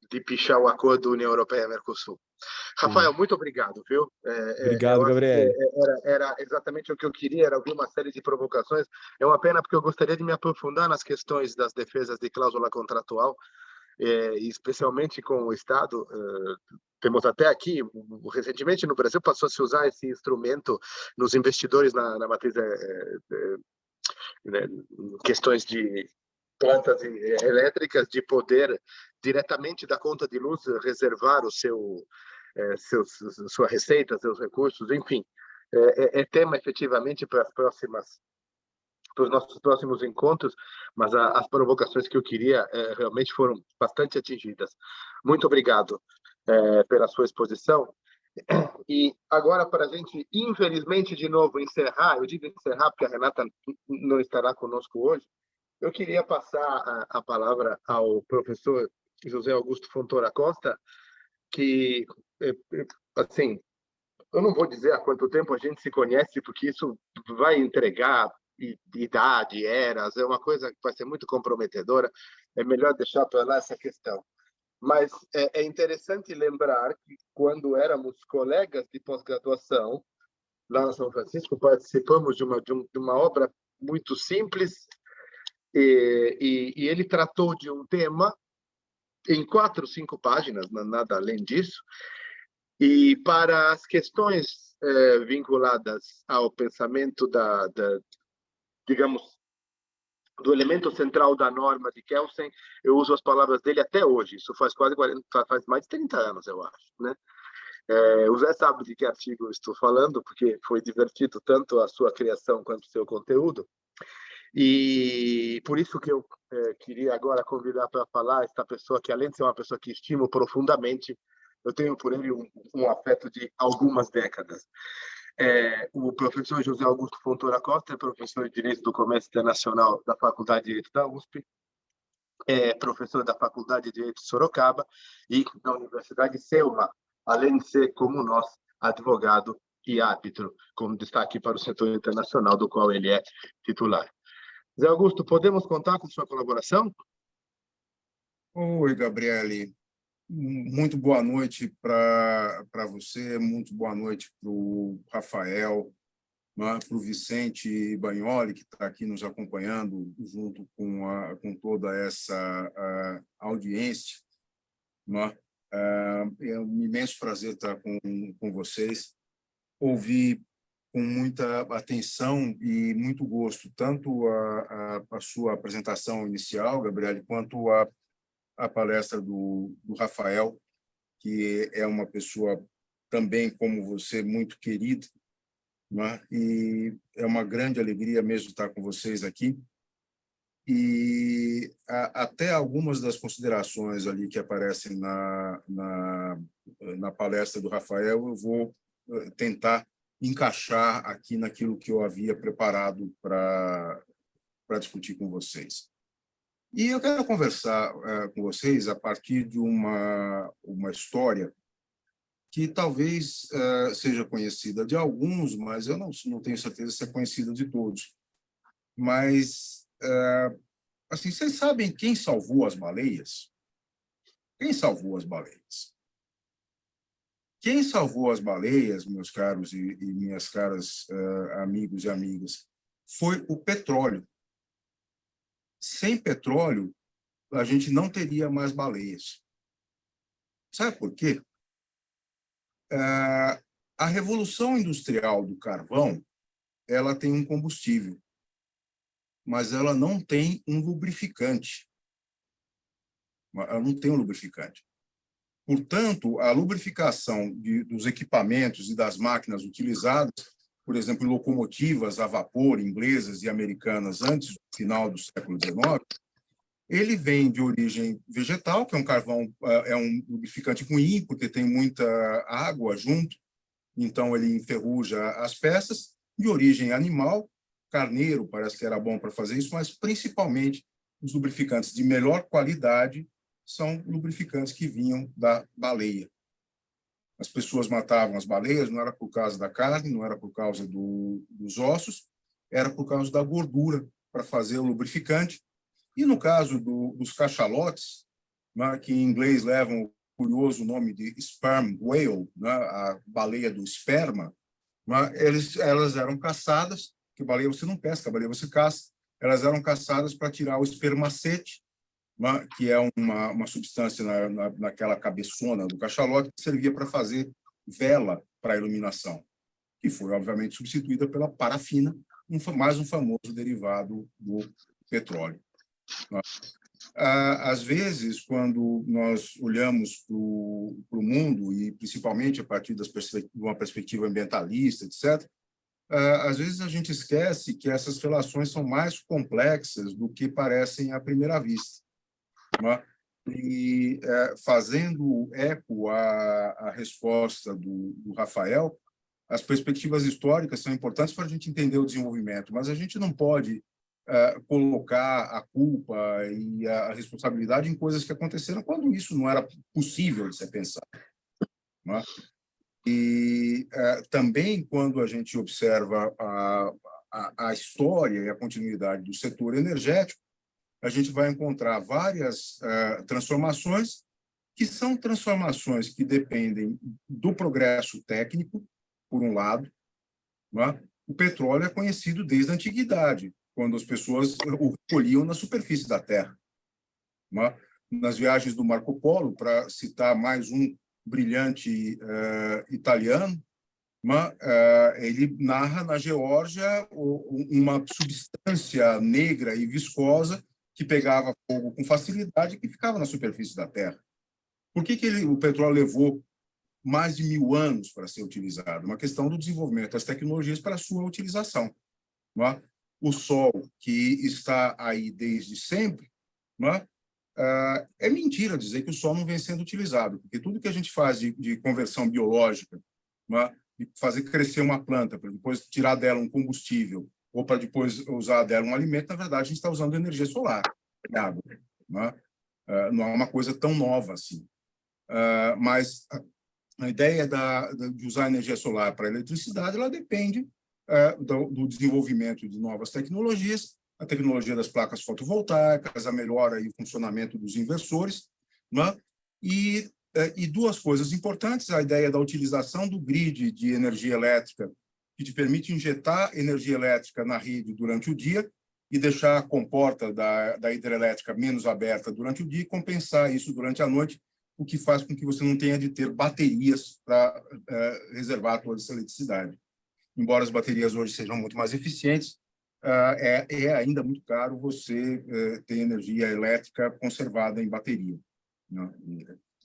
S2: de pichar o acordo União Europeia-Mercosul. Rafael, muito obrigado, viu?
S3: Obrigado,
S2: Eu acho que
S3: Gabriel.
S2: era exatamente o que eu queria, era ouvir uma série de provocações. É uma pena porque eu gostaria de me aprofundar nas questões das defesas de cláusula contratual, especialmente com o Estado. Temos até aqui, recentemente no Brasil, passou a se usar esse instrumento nos investidores na matriz, questões de plantas elétricas, de poder diretamente da conta de luz reservar sua receita, seus recursos, enfim, é tema efetivamente para os nossos próximos encontros, mas as provocações que eu queria realmente foram bastante atingidas. Muito obrigado pela sua exposição. E agora, para a gente, infelizmente, de novo encerrar, eu digo encerrar porque a Renata não estará conosco hoje, eu queria passar a palavra ao professor José Augusto Fontoura Costa, que, assim, eu não vou dizer há quanto tempo a gente se conhece, porque isso vai entregar idade, eras, é uma coisa que vai ser muito comprometedora, é melhor deixar para lá essa questão. Mas é interessante lembrar que, quando éramos colegas de pós-graduação, lá na São Francisco, participamos de uma obra muito simples, e ele tratou de um tema em 4 ou 5 páginas, nada além disso, e para as questões vinculadas ao pensamento digamos, do elemento central da norma de Kelsen, eu uso as palavras dele até hoje. Isso faz faz mais de 30 anos, eu acho, né? O Zé sabe de que artigo eu estou falando, porque foi divertido tanto a sua criação quanto o seu conteúdo. E por isso que eu queria agora convidar para falar esta pessoa que, além de ser uma pessoa que estimo profundamente, eu tenho por ele um afeto de algumas décadas. O professor José Augusto Fontoura Costa é professor de Direito do Comércio Internacional da Faculdade de Direito da USP, é professor da Faculdade de Direito de Sorocaba e da Universidade Selma, além de ser, como nós, advogado e árbitro, com destaque para o setor internacional, do qual ele é titular. Zé Augusto, podemos contar com sua colaboração?
S4: Oi, Gabriele. Muito boa noite para você, muito boa noite para o Rafael, para o Vicente Bagnoli, que está aqui nos acompanhando, junto com toda essa audiência. É um imenso prazer estar com vocês. Ouvi com muita atenção e muito gosto tanto a sua apresentação inicial, Gabriele, quanto a palestra do Rafael, que é uma pessoa também, como você, muito querida, né? E é uma grande alegria mesmo estar com vocês aqui. E até algumas das considerações ali que aparecem na palestra do Rafael, eu vou tentar encaixar aqui naquilo que eu havia preparado para discutir com vocês. E eu quero conversar com vocês a partir de uma história que talvez seja conhecida de alguns, mas eu não tenho certeza se é conhecida de todos. Mas, assim, vocês sabem quem salvou as baleias? Quem salvou as baleias? Quem salvou as baleias, meus caros e minhas caras amigos e amigas, foi o petróleo. Sem petróleo, a gente não teria mais baleias. Sabe por quê? A revolução industrial do carvão, ela tem um combustível, mas ela não tem um lubrificante. Ela não tem um lubrificante. Portanto, a lubrificação dos equipamentos e das máquinas utilizadas, por exemplo, em locomotivas a vapor inglesas e americanas antes do final do século XIX, ele vem de origem vegetal, que é um carvão, é um lubrificante ruim, porque tem muita água junto, então ele enferruja as peças. De origem animal, carneiro parece que era bom para fazer isso, mas principalmente os lubrificantes de melhor qualidade são lubrificantes que vinham da baleia. As pessoas matavam as baleias, não era por causa da carne, não era por causa dos ossos, era por causa da gordura para fazer o lubrificante. E no caso dos cachalotes, né, que em inglês levam o curioso nome de sperm whale, né, a baleia do esperma, né, elas eram caçadas, porque baleia você não pesca, baleia você caça, elas eram caçadas para tirar o espermacete, né, que é uma substância naquela cabeçona do cachalote, que servia para fazer vela para iluminação, que foi, obviamente, substituída pela parafina, mais um famoso derivado do petróleo. Às vezes, quando nós olhamos para o mundo, e principalmente a partir de uma perspectiva ambientalista, etc., às vezes a gente esquece que essas relações são mais complexas do que parecem à primeira vista. Né? E, fazendo eco à resposta do Rafael, as perspectivas históricas são importantes para a gente entender o desenvolvimento, mas a gente não pode colocar a culpa e a responsabilidade em coisas que aconteceram quando isso não era possível de ser pensado. Né? E também, quando a gente observa a história e a continuidade do setor energético, a gente vai encontrar várias transformações que são transformações que dependem do progresso técnico, por um lado. Né? O petróleo é conhecido desde a antiguidade, quando as pessoas o colhiam na superfície da Terra. Né? Nas viagens do Marco Polo, para citar mais um brilhante italiano, ele narra na Geórgia uma substância negra e viscosa que pegava fogo com facilidade e que ficava na superfície da Terra. Por que o petróleo levou mais de 1000 anos para ser utilizado? Uma questão do desenvolvimento das tecnologias para a sua utilização. O sol, que está aí desde sempre, é mentira dizer que o sol não vem sendo utilizado, porque tudo que a gente faz de conversão biológica, de fazer crescer uma planta, para depois tirar dela um combustível, ou para depois usar dela um alimento, na verdade, a gente está usando energia solar, água. Não é uma coisa tão nova assim. Mas a ideia de usar energia solar para a eletricidade, ela depende do desenvolvimento de novas tecnologias, a tecnologia das placas fotovoltaicas, a melhora e o funcionamento dos inversores, e duas coisas importantes: a ideia da utilização do grid de energia elétrica, que te permite injetar energia elétrica na rede durante o dia e deixar a comporta da hidrelétrica menos aberta durante o dia e compensar isso durante a noite, o que faz com que você não tenha de ter baterias para reservar toda essa eletricidade. Embora as baterias hoje sejam muito mais eficientes, é ainda muito caro você ter energia elétrica conservada em bateria.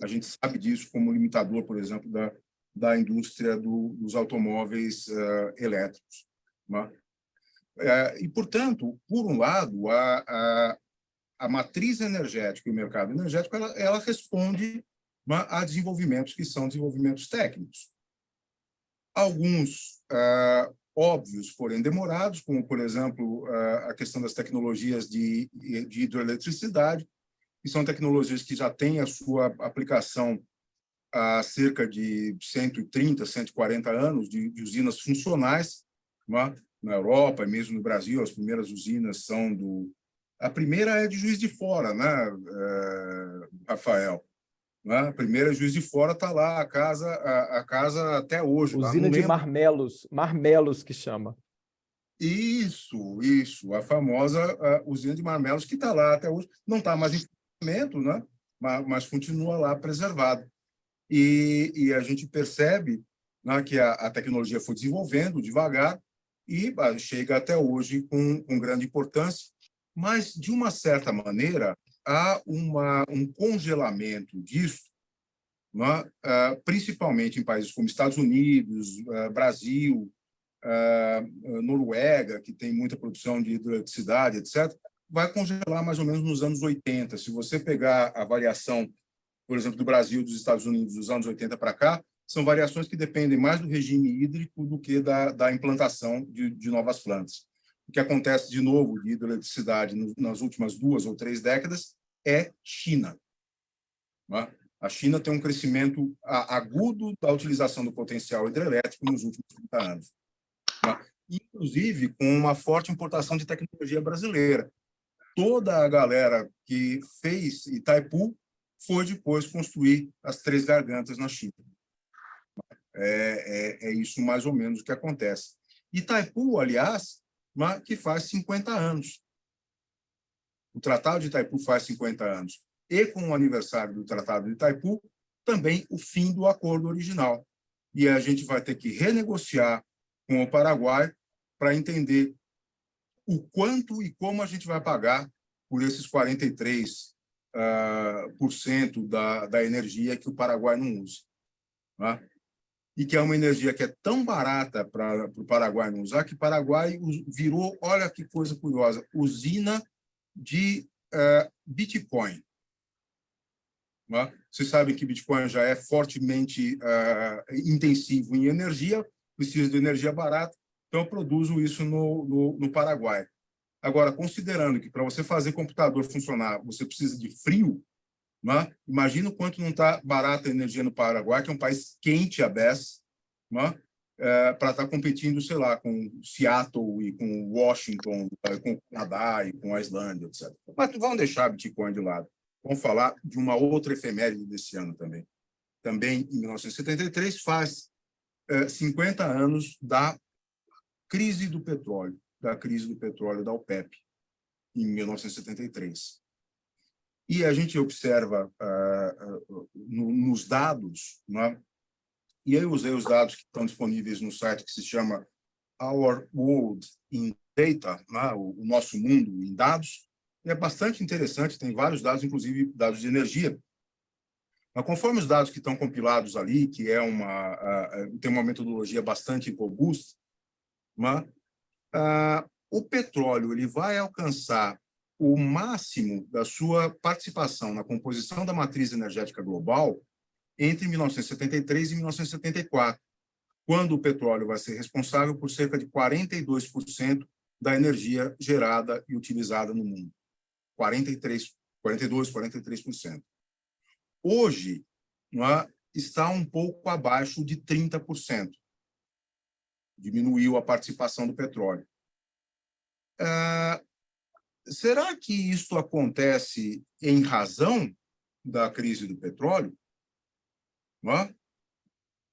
S4: A gente sabe disso como limitador, por exemplo, da indústria dos automóveis elétricos. E, portanto, por um lado, a matriz energética e o mercado energético ela responde a desenvolvimentos que são desenvolvimentos técnicos. Alguns óbvios, porém demorados, como, por exemplo, a questão das tecnologias de hidroeletricidade, que são tecnologias que já têm a sua aplicação há cerca de 130, 140 anos, de usinas funcionais, na Europa e mesmo no Brasil. As primeiras usinas são a primeira é de Juiz de Fora, né, Rafael? A primeira Juiz de Fora está lá, a casa até hoje.
S3: Usina de Marmelos que chama.
S4: Isso, a famosa usina de Marmelos, que está lá até hoje. Não está mais em funcionamento, né? Mas continua lá preservado. E a gente percebe, né, que a tecnologia foi desenvolvendo devagar e chega até hoje com grande importância, mas, de uma certa maneira, há um congelamento disso, né, principalmente em países como Estados Unidos, Brasil, Noruega, que tem muita produção de hidroeletricidade, etc., vai congelar mais ou menos nos anos 80. Se você pegar a variação, por exemplo, do Brasil e dos Estados Unidos dos anos 80 para cá, são variações que dependem mais do regime hídrico do que da implantação de novas plantas. O que acontece, de novo, de hidroeletricidade nas últimas 2 ou 3 décadas é China. A China tem um crescimento agudo da utilização do potencial hidrelétrico nos últimos 30 anos. Inclusive com uma forte importação de tecnologia brasileira. Toda a galera que fez Itaipu foi depois construir as 3 gargantas na China. É isso mais ou menos o que acontece. Itaipu, aliás, que faz 50 anos. O Tratado de Itaipu faz 50 anos. E com o aniversário do Tratado de Itaipu, também o fim do acordo original. E a gente vai ter que renegociar com o Paraguai para entender o quanto e como a gente vai pagar por esses 43% da energia que o Paraguai não usa. E que é uma energia que é tão barata para o Paraguai não usar, que o Paraguai virou, olha que coisa curiosa, usina de Bitcoin. Vocês sabem que Bitcoin já é fortemente intensivo em energia, precisa de energia barata, então eu produzo isso no Paraguai. Agora, considerando que para você fazer computador funcionar, você precisa de frio, imagina o quanto não está barata a energia no Paraguai, que é um país quente a beça. para estar competindo, sei lá, com Seattle e com Washington, com o Canadá e com a Islândia, etc. Mas vamos deixar Bitcoin de lado. Vamos falar de uma outra efeméride desse ano também. Também, em 1973, faz 50 anos da crise do petróleo da OPEP, em 1973. E a gente observa nos dados, né? E eu usei os dados que estão disponíveis no site que se chama Our World in Data, né? O nosso mundo em dados. E é bastante interessante, tem vários dados, inclusive dados de energia. Mas conforme os dados que estão compilados ali, que tem uma metodologia bastante robusta, né? O petróleo ele vai alcançar o máximo da sua participação na composição da matriz energética global entre 1973 e 1974, quando o petróleo vai ser responsável por cerca de 42% da energia gerada e utilizada no mundo. 43%. Hoje, está um pouco abaixo de 30%. Diminuiu a participação do petróleo. Será que isto acontece em razão da crise do petróleo?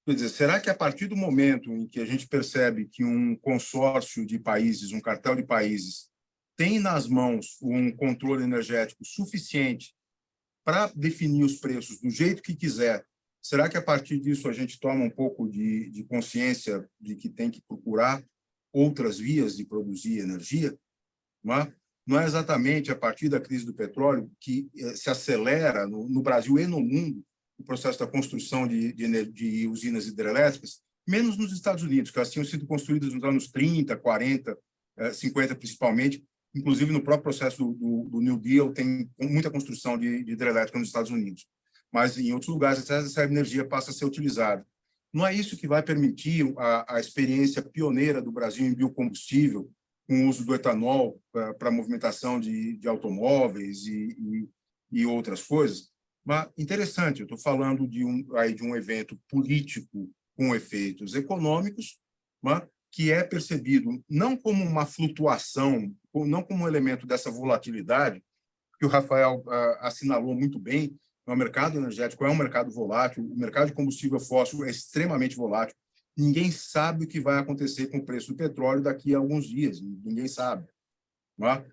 S4: Quer dizer, será que a partir do momento em que a gente percebe que um consórcio de países, um cartel de países, tem nas mãos um controle energético suficiente para definir os preços do jeito que quiser, será que a partir disso a gente toma um pouco de consciência de que tem que procurar outras vias de produzir energia? Não é exatamente a partir da crise do petróleo que se acelera no Brasil e no mundo o processo da construção de usinas hidrelétricas, menos nos Estados Unidos, que elas tinham sido construídas nos anos 30, 40, 50 principalmente. Inclusive, no próprio processo do New Deal, tem muita construção de hidrelétrica nos Estados Unidos. Mas, em outros lugares, essa energia passa a ser utilizada. Não é isso que vai permitir a experiência pioneira do Brasil em biocombustível, com o uso do etanol para a movimentação de automóveis e outras coisas? Mas interessante, eu estou falando de um evento político com efeitos econômicos, que é percebido não como uma flutuação, não como um elemento dessa volatilidade, que o Rafael assinalou muito bem. O mercado energético é um mercado volátil, o mercado de combustível fóssil é extremamente volátil. Ninguém sabe o que vai acontecer com o preço do petróleo daqui a alguns dias, ninguém sabe. A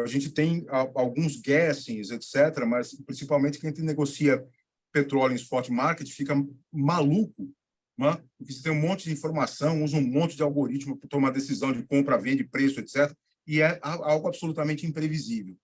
S4: gente tem alguns guessings, etc., mas principalmente quem negocia petróleo em spot market fica maluco, porque você tem um monte de informação, usa um monte de algoritmo para tomar decisão de compra, venda, preço, etc., e é algo absolutamente imprevisível.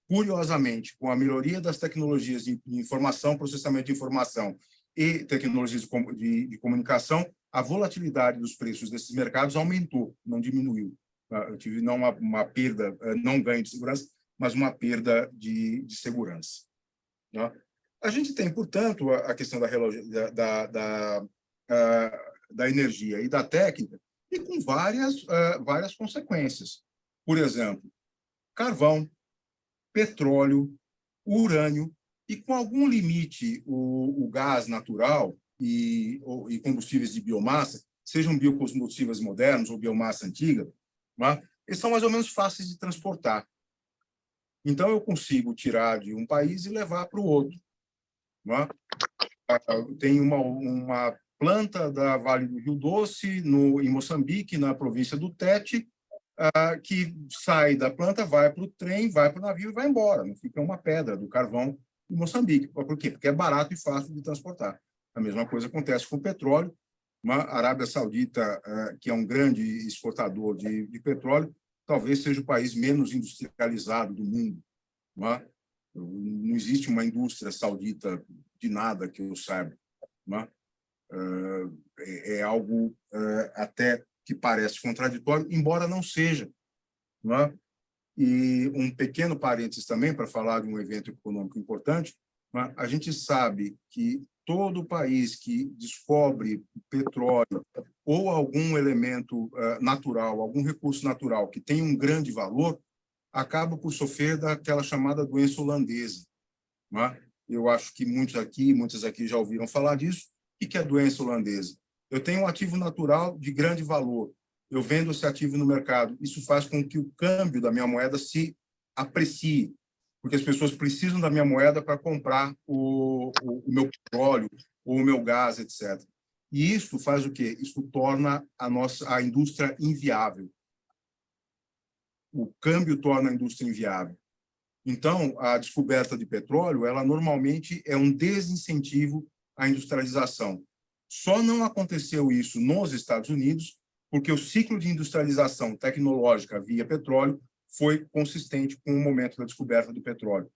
S4: Curiosamente, com a melhoria das tecnologias de informação, processamento de informação e tecnologias de comunicação, a volatilidade dos preços desses mercados aumentou, não diminuiu. Eu tive não uma perda, não ganho de segurança, mas uma perda de segurança. A gente tem, portanto, a questão da energia e da técnica, e com várias consequências. Por exemplo, carvão, petróleo, urânio, e com algum limite o gás natural e combustíveis de biomassa, sejam biocombustíveis modernos ou biomassa antiga, eles são mais ou menos fáceis de transportar. Então, eu consigo tirar de um país e levar para o outro. Tem uma planta da Vale do Rio Doce, em Moçambique, na província do Tete, que sai da planta, vai para o trem, vai para o navio e vai embora. Não fica uma pedra do carvão em Moçambique. Por quê? Porque é barato e fácil de transportar. A mesma coisa acontece com o petróleo. A Arábia Saudita, que é um grande exportador de petróleo, talvez seja o país menos industrializado do mundo. Não existe uma indústria saudita de nada que eu saiba. É algo até que parece contraditório, embora não seja. E um pequeno parênteses também, para falar de um evento econômico importante, a gente sabe que todo país que descobre petróleo ou algum elemento natural, algum recurso natural que tem um grande valor, acaba por sofrer daquela chamada doença holandesa. Eu acho que muitos aqui já ouviram falar disso. O que é a doença holandesa? Eu tenho um ativo natural de grande valor. Eu vendo esse ativo no mercado. Isso faz com que o câmbio da minha moeda se aprecie, porque as pessoas precisam da minha moeda para comprar o meu petróleo ou o meu gás, etc. E isso faz o quê? Isso torna a indústria inviável. O câmbio torna a indústria inviável. Então, a descoberta de petróleo, ela normalmente é um desincentivo à industrialização. Só não aconteceu isso nos Estados Unidos porque o ciclo de industrialização tecnológica via petróleo foi consistente com o momento da descoberta do petróleo.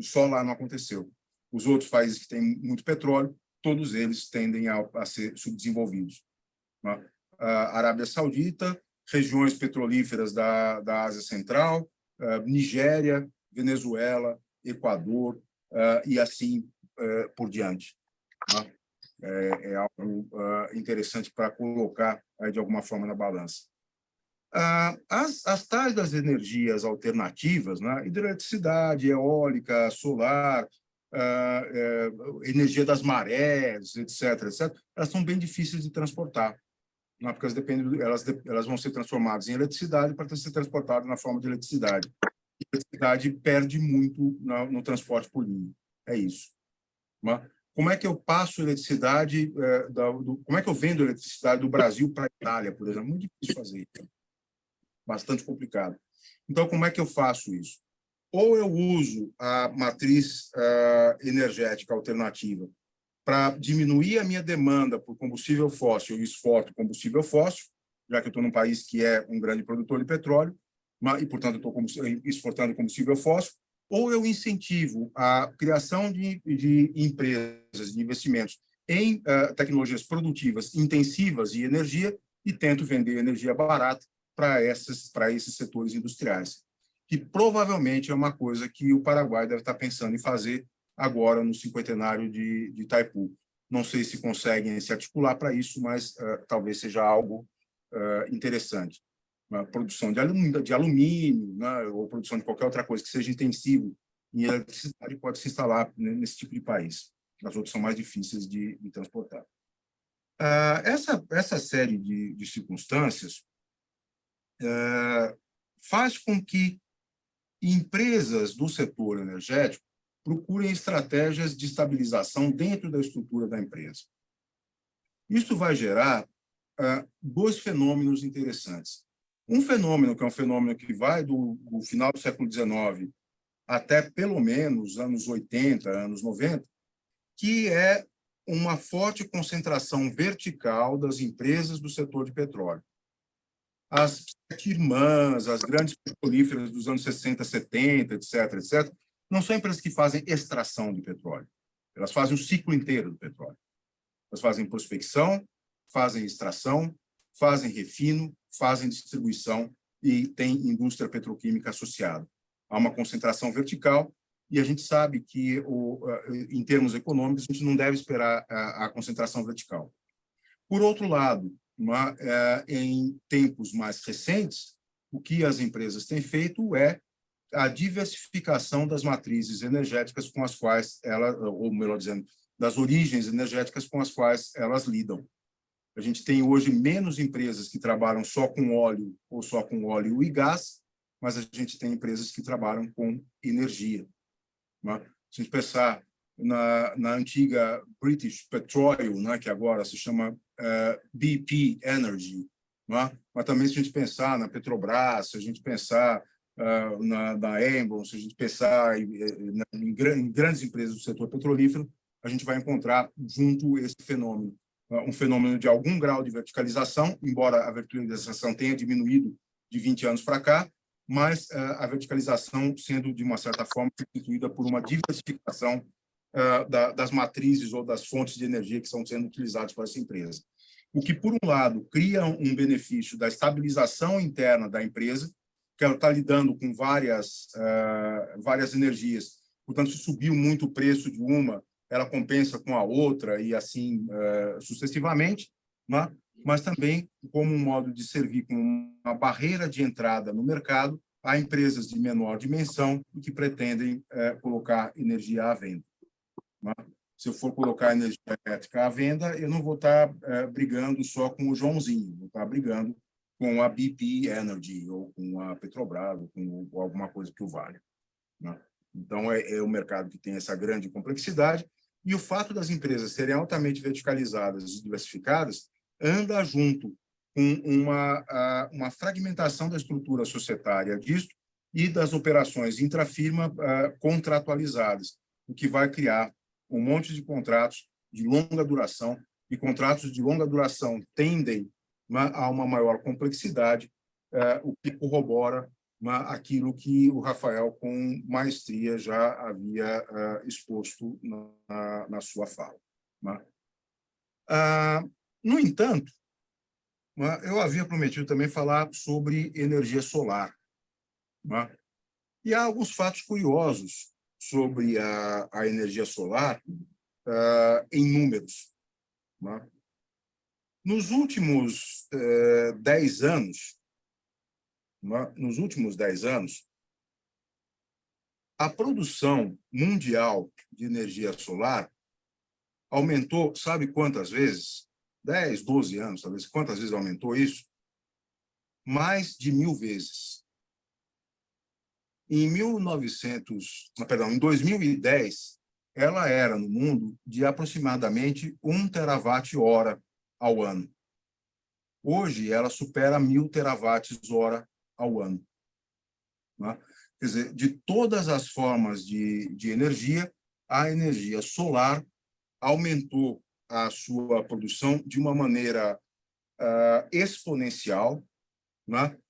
S4: Só lá não aconteceu. Os outros países que têm muito petróleo, todos eles tendem a ser subdesenvolvidos. A Arábia Saudita, regiões petrolíferas da Ásia Central, Nigéria, Venezuela, Equador e assim por diante. É algo interessante para colocar de alguma forma na balança. As tais das energias alternativas, né? Hidroeletricidade, eólica, solar, energia das marés, etc., elas são bem difíceis de transportar, né? Porque elas vão ser transformadas em eletricidade para ser transportadas na forma de eletricidade. A eletricidade perde muito no transporte por linha. É isso. Né? Como é que eu passo eletricidade, como é que eu vendo eletricidade do Brasil para a Itália, por exemplo? Muito difícil fazer isso. Bastante complicado. Então, como é que eu faço isso? Ou eu uso a matriz energética alternativa para diminuir a minha demanda por combustível fóssil e exporto combustível fóssil, já que eu estou num país que é um grande produtor de petróleo, e, portanto, estou exportando combustível fóssil, ou eu incentivo a criação de empresas, de investimentos em tecnologias produtivas intensivas de energia e tento vender energia barata para esses setores industriais, que provavelmente é uma coisa que o Paraguai deve estar pensando em fazer agora no cinquentenário de Itaipu. Não sei se conseguem se articular para isso, mas talvez seja algo interessante. A produção de alumínio, né, ou produção de qualquer outra coisa que seja intensivo em eletricidade pode se instalar nesse tipo de país. As outras são mais difíceis de transportar. Essa série de circunstâncias faz com que empresas do setor energético procurem estratégias de estabilização dentro da estrutura da empresa. Isso vai gerar dois fenômenos interessantes. Um fenômeno, que é um fenômeno que vai do final do século XIX até, pelo menos, anos 80, anos 90, que é uma forte concentração vertical das empresas do setor de petróleo. As sete irmãs, as grandes petrolíferas dos anos 60, 70, etc., não são empresas que fazem extração de petróleo. Elas fazem o ciclo inteiro do petróleo. Elas fazem prospecção, fazem extração, fazem refino, fazem distribuição e tem indústria petroquímica associada. Há uma concentração vertical e a gente sabe que, em termos econômicos, a gente não deve esperar a concentração vertical. Por outro lado, em tempos mais recentes, o que as empresas têm feito é a diversificação das matrizes energéticas com as quais elas, ou melhor dizendo, das origens energéticas com as quais elas lidam. A gente tem hoje menos empresas que trabalham só com óleo ou só com óleo e gás, mas a gente tem empresas que trabalham com energia. Né? Se a gente pensar na antiga British Petroleum, né, que agora se chama BP Energy, né? Mas também se a gente pensar na Petrobras, se a gente pensar na Embron, se a gente pensar em grandes empresas do setor petrolífero, a gente vai encontrar junto esse fenômeno. Um fenômeno de algum grau de verticalização, embora a verticalização tenha diminuído de 20 anos para cá, mas a verticalização sendo, de uma certa forma, substituída por uma diversificação das matrizes ou das fontes de energia que estão sendo utilizadas por essa empresa. O que, por um lado, cria um benefício da estabilização interna da empresa, que ela está lidando com várias energias. Portanto, se subiu muito o preço de uma, ela compensa com a outra e assim sucessivamente, né? Mas também como um modo de servir como uma barreira de entrada no mercado a empresas de menor dimensão e que pretendem colocar energia à venda. Né? se eu for colocar energia elétrica à venda, eu não vou estar brigando só com o Joãozinho, vou estar brigando com a BP Energy, ou com a Petrobras, ou com alguma coisa que o valha, né? Então, é um mercado que tem essa grande complexidade, e o fato das empresas serem altamente verticalizadas e diversificadas anda junto com uma fragmentação da estrutura societária disso e das operações intrafirma contratualizadas, o que vai criar um monte de contratos de longa duração, e contratos de longa duração tendem a uma maior complexidade, o que corrobora aquilo que o Rafael, com maestria, já havia exposto na sua fala. No entanto, eu havia prometido também falar sobre energia solar. E há alguns fatos curiosos sobre a energia solar em números. Nos últimos 10 anos, a produção mundial de energia solar aumentou, sabe quantas vezes? 10, 12 anos, talvez. Quantas vezes aumentou isso? Mais de 1000 vezes. Em 2010, ela era, no mundo, de aproximadamente 1 terawatt-hora ao ano. Hoje, ela supera 1000 terawatts-hora ao ano. Quer dizer, de todas as formas de energia, a energia solar aumentou a sua produção de uma maneira exponencial,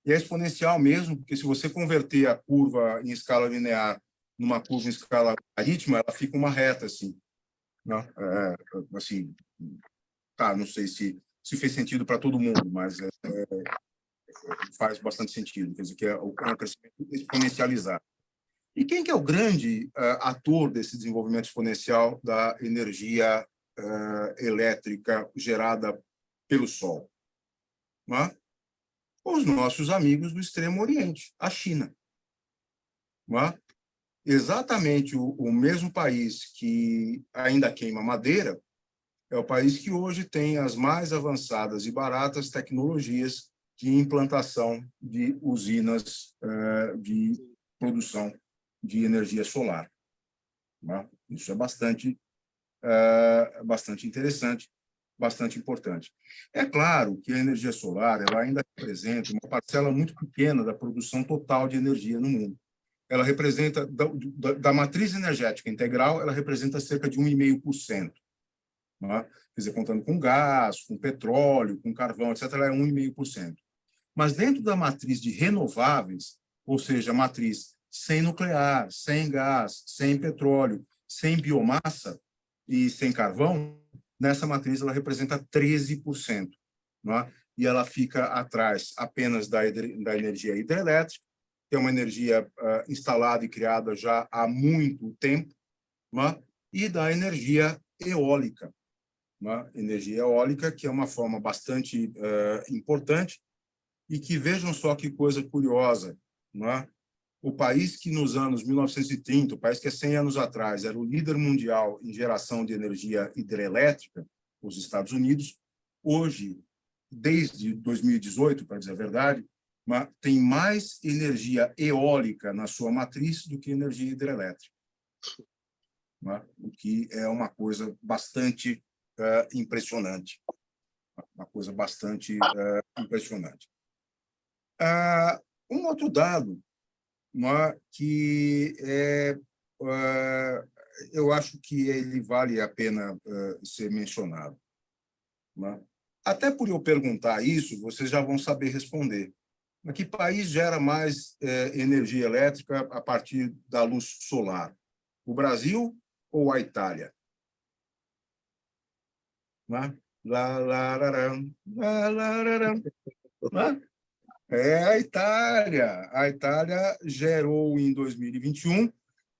S4: e é exponencial mesmo, porque se você converter a curva em escala linear numa curva em escala logarítmica, ela fica uma reta, assim. Assim, não sei se fez sentido para todo mundo, mas faz bastante sentido, quer dizer, que é um crescimento exponencializado. E quem que é o grande ator desse desenvolvimento exponencial da energia elétrica gerada pelo Sol? Os nossos amigos do Extremo Oriente, a China. Exatamente o mesmo país que ainda queima madeira é o país que hoje tem as mais avançadas e baratas tecnologias de implantação de usinas de produção de energia solar. Isso é bastante interessante, bastante importante. É claro que a energia solar ela ainda representa uma parcela muito pequena da produção total de energia no mundo. Ela representa, da matriz energética integral, ela representa cerca de 1,5%. Quer dizer, contando com gás, com petróleo, com carvão, etc., ela é 1,5%. Mas dentro da matriz de renováveis, ou seja, a matriz sem nuclear, sem gás, sem petróleo, sem biomassa e sem carvão, nessa matriz ela representa 13%. E ela fica atrás apenas da energia hidrelétrica, que é uma energia instalada e criada já há muito tempo, e da energia eólica. Energia eólica, que é uma forma bastante importante, e que, vejam só que coisa curiosa, o país que nos anos 1930, o país que há 100 anos atrás era o líder mundial em geração de energia hidrelétrica, os Estados Unidos, hoje, desde 2018, para dizer a verdade, tem mais energia eólica na sua matriz do que energia hidrelétrica. O que é uma coisa bastante impressionante. Uma coisa bastante impressionante. Um outro dado que eu acho que ele vale a pena ser mencionado. Até por eu perguntar isso, vocês já vão saber responder. Que país gera mais energia elétrica a partir da luz solar? O Brasil ou a Itália? É a Itália. A Itália gerou, em 2021,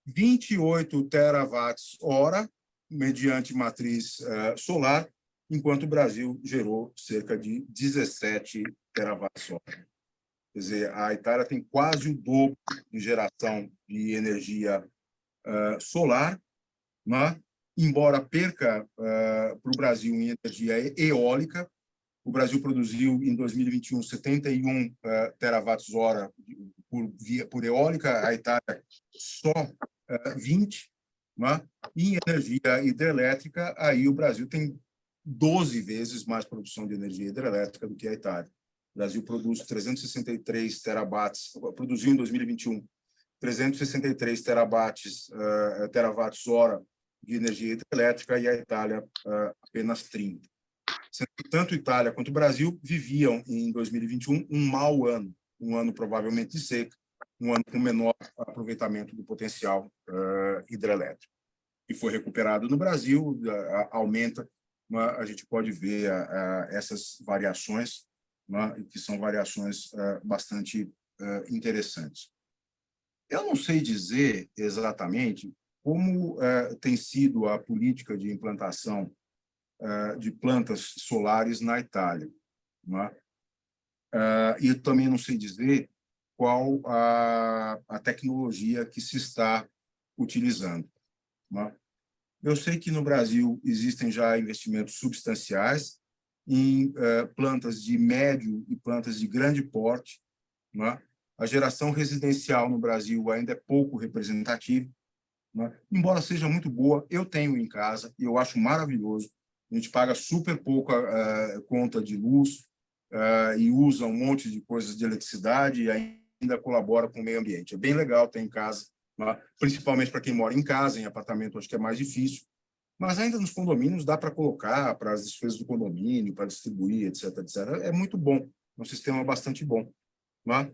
S4: 28 terawatts-hora, mediante matriz solar, enquanto o Brasil gerou cerca de 17 terawatts-hora. Quer dizer, a Itália tem quase o dobro de geração de energia solar, embora perca para o Brasil em energia eólica. O Brasil produziu, em 2021, 71 terawatts-hora por eólica, a Itália só 20, né? E em energia hidrelétrica, aí o Brasil tem 12 vezes mais produção de energia hidrelétrica do que a Itália. O Brasil produz 363 terawatts, produziu em 2021 363 terawatts-hora de energia hidrelétrica e a Itália apenas 30. Sendo que tanto Itália quanto o Brasil viviam em 2021 um mau ano, um ano provavelmente de seca, um ano com menor aproveitamento do potencial hidrelétrico. E foi recuperado no Brasil, aumenta, a gente pode ver essas variações, que são variações bastante interessantes. Eu não sei dizer exatamente como tem sido a política de implantação de plantas solares na Itália, né? E também não sei dizer qual a tecnologia que se está utilizando, né? Eu sei que no Brasil existem já investimentos substanciais em plantas de médio e plantas de grande porte, né? A geração residencial no Brasil ainda é pouco representativa, né? Embora seja muito boa, eu tenho em casa e eu acho maravilhoso. A gente paga super pouca conta de luz e usa um monte de coisas de eletricidade e ainda colabora com o meio ambiente. É bem legal ter em casa, né? Principalmente para quem mora em casa, em apartamento acho que é mais difícil, mas ainda nos condomínios dá para colocar para as despesas do condomínio, para distribuir, etc, etc. É muito bom, é um sistema bastante bom, né?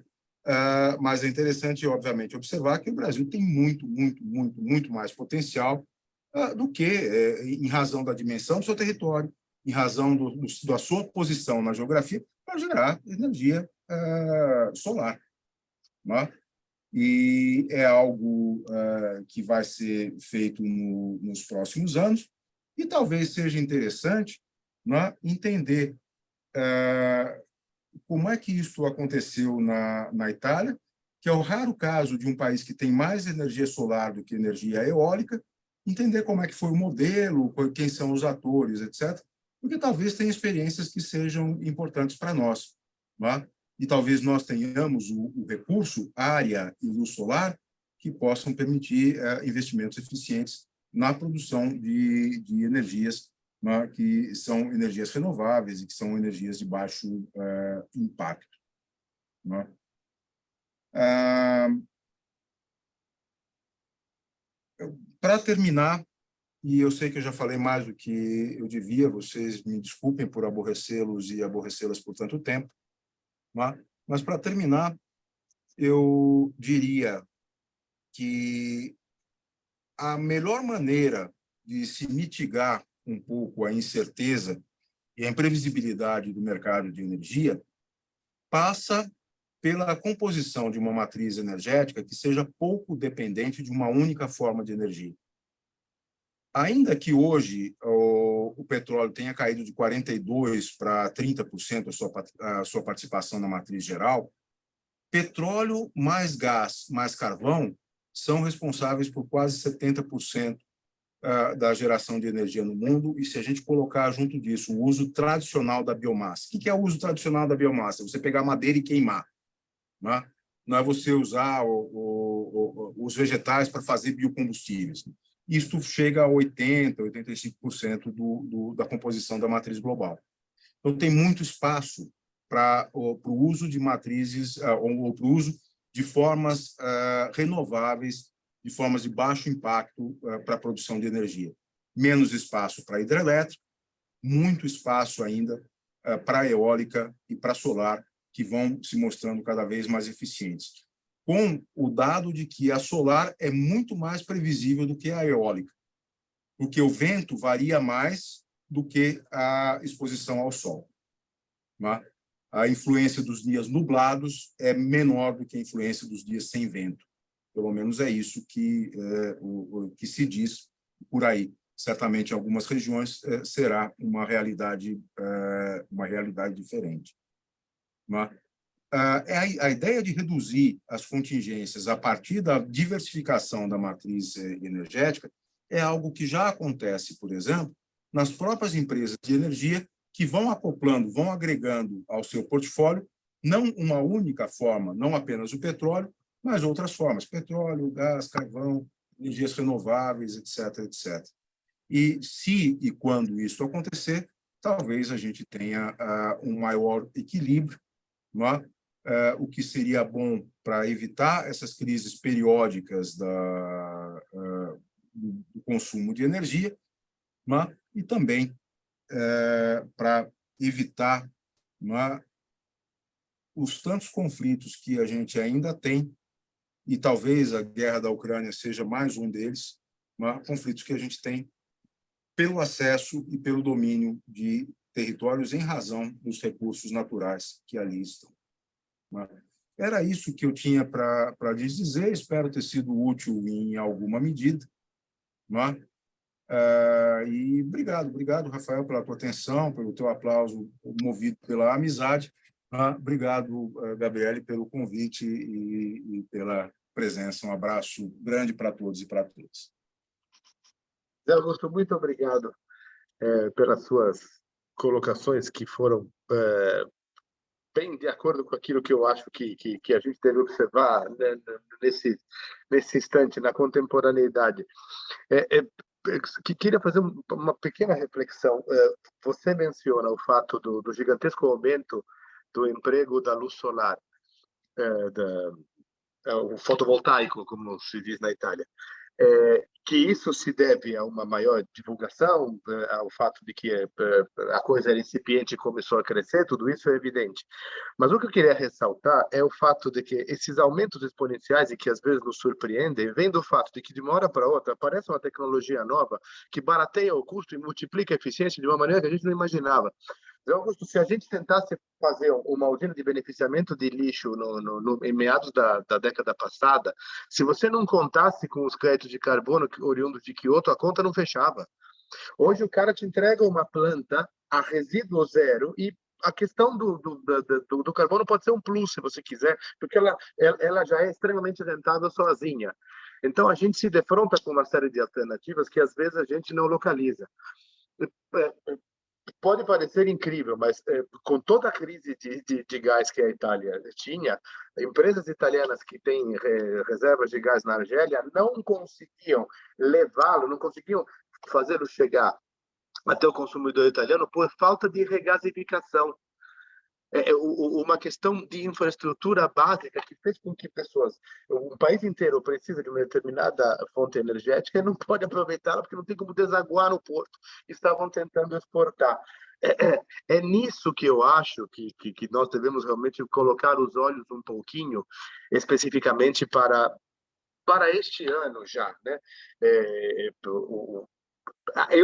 S4: Mas é interessante, obviamente, observar que o Brasil tem muito mais potencial do que, em razão da dimensão do seu território, em razão da sua posição na geografia, para gerar energia solar, né? E é algo que vai ser feito nos próximos anos, e talvez seja interessante, né, entender como é que isso aconteceu na Itália, que é o raro caso de um país que tem mais energia solar do que energia eólica, entender como é que foi o modelo, quem são os atores, etc., porque talvez tenha experiências que sejam importantes para nós, né? E talvez nós tenhamos o recurso, área e luz solar, que possam permitir investimentos eficientes na produção de energias, né, que são energias renováveis e que são energias de baixo impacto, né? Para terminar, e eu sei que eu já falei mais do que eu devia, vocês me desculpem por aborrecê-los e aborrecê-las por tanto tempo, né? Mas para terminar, eu diria que a melhor maneira de se mitigar um pouco a incerteza e a imprevisibilidade do mercado de energia passa pela composição de uma matriz energética que seja pouco dependente de uma única forma de energia. Ainda que hoje o petróleo tenha caído de 42% para 30% a sua participação na matriz geral, petróleo mais gás mais carvão são responsáveis por quase 70% da geração de energia no mundo, e se a gente colocar junto disso o uso tradicional da biomassa. O que é o uso tradicional da biomassa? É você pegar madeira e queimar, né? Não é você usar os vegetais para fazer biocombustíveis. Isto chega a 80%, 85% da composição da matriz global. Então, tem muito espaço para o uso de matrizes, ou para o uso de formas renováveis, de formas de baixo impacto para a produção de energia. Menos espaço para hidrelétrica, muito espaço ainda para a eólica e para a solar, que vão se mostrando cada vez mais eficientes. Com o dado de que a solar é muito mais previsível do que a eólica, porque o vento varia mais do que a exposição ao sol, né? A influência dos dias nublados é menor do que a influência dos dias sem vento. Pelo menos é isso que se diz por aí. Certamente, em algumas regiões, será uma realidade diferente, né? A ideia de reduzir as contingências a partir da diversificação da matriz energética é algo que já acontece, por exemplo, nas próprias empresas de energia, que vão acoplando, vão agregando ao seu portfólio não uma única forma, não apenas o petróleo, mas outras formas, petróleo, gás, carvão, energias renováveis, etc., etc. E se e quando isso acontecer, talvez a gente tenha um maior equilíbrio, não é? O que seria bom para evitar essas crises periódicas do consumo de energia, não é? E também para evitar, não é, os tantos conflitos que a gente ainda tem, e talvez a guerra da Ucrânia seja mais um deles, não é? Conflitos que a gente tem pelo acesso e pelo domínio de territórios em razão dos recursos naturais que ali estão. Era isso que eu tinha para lhes dizer, espero ter sido útil em alguma medida. E obrigado, Rafael, pela tua atenção, pelo teu aplauso movido pela amizade. Obrigado, Gabriele, pelo convite e pela presença. Um abraço grande para todos e para todas.
S2: Zé Augusto, muito obrigado pelas suas colocações que foram bem de acordo com aquilo que eu acho que a gente deve observar, né, nesse instante, na contemporaneidade. Que queria fazer uma pequena reflexão. Você menciona o fato do gigantesco aumento do emprego da luz solar, o fotovoltaico, como se diz na Itália. Que isso se deve a uma maior divulgação, ao fato de que a coisa era incipiente e começou a crescer, tudo isso é evidente. Mas o que eu queria ressaltar é o fato de que esses aumentos exponenciais, e que às vezes nos surpreendem, vêm do fato de que de uma hora para outra aparece uma tecnologia nova que barateia o custo e multiplica a eficiência de uma maneira que a gente não imaginava. Augusto, se a gente tentasse fazer uma usina de beneficiamento de lixo em meados da década passada, se você não contasse com os créditos de carbono oriundos de Kyoto, a conta não fechava. Hoje o cara te entrega uma planta a resíduo zero e a questão do carbono pode ser um plus, se você quiser, porque ela já é extremamente rentável sozinha. Então, a gente se defronta com uma série de alternativas que, às vezes, a gente não localiza. Pode parecer incrível, mas com toda a crise de gás que a Itália tinha, empresas italianas que têm reservas de gás na Argélia não conseguiam levá-lo, não conseguiam fazê-lo chegar até o consumidor italiano por falta de regasificação. Uma questão de infraestrutura básica que fez com que o país inteiro precisa de uma determinada fonte energética e não pode aproveitá-la porque não tem como desaguar no porto. Estavam tentando exportar. É nisso que eu acho que nós devemos realmente colocar os olhos um pouquinho, especificamente para este ano já, né?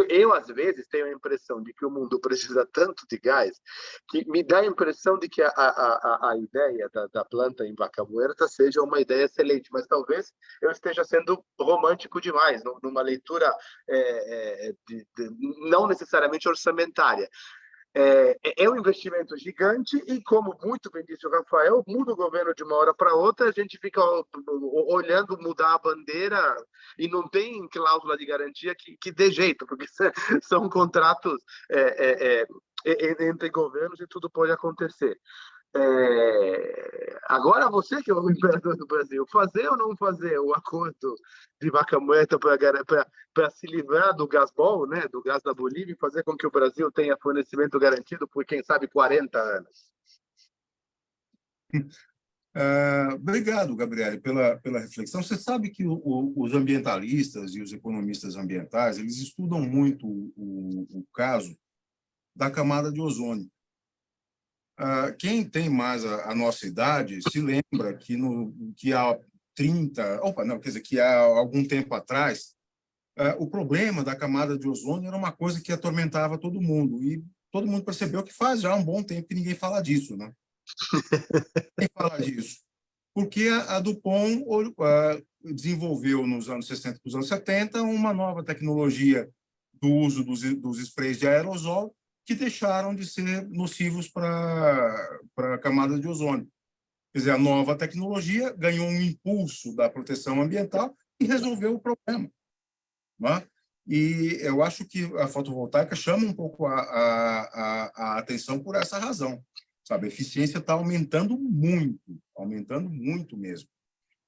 S2: Eu, às vezes, tenho a impressão de que o mundo precisa tanto de gás que me dá a impressão de que a ideia da planta em Vaca Muerta seja uma ideia excelente, mas talvez eu esteja sendo romântico demais, numa leitura não necessariamente orçamentária. É um investimento gigante e, como muito bem disse o Rafael, muda o governo de uma hora para outra, a gente fica olhando mudar a bandeira e não tem cláusula de garantia que dê jeito, porque são contratos entre governos e tudo pode acontecer. Agora você que é o imperador do Brasil, fazer ou não fazer o acordo de Vaca Muerta para se livrar do gasbol, né, do gás da Bolívia, e fazer com que o Brasil tenha fornecimento garantido por, quem sabe, 40 anos?
S4: Obrigado, Gabriele, pela reflexão. Você sabe que os ambientalistas e os economistas ambientais eles estudam muito o caso da camada de ozônio. Quem tem mais a nossa idade se lembra que há 30, que há algum tempo atrás, o problema da camada de ozônio era uma coisa que atormentava todo mundo, e todo mundo percebeu que faz já um bom tempo que ninguém fala disso, né? Ninguém fala disso. Porque a DuPont desenvolveu nos anos 60 e nos anos 70 uma nova tecnologia do uso dos sprays de aerosol que deixaram de ser nocivos para a camada de ozônio. Quer dizer, a nova tecnologia ganhou um impulso da proteção ambiental e resolveu o problema. Não é? E eu acho que a fotovoltaica chama um pouco a atenção por essa razão. Sabe? A eficiência está aumentando muito mesmo.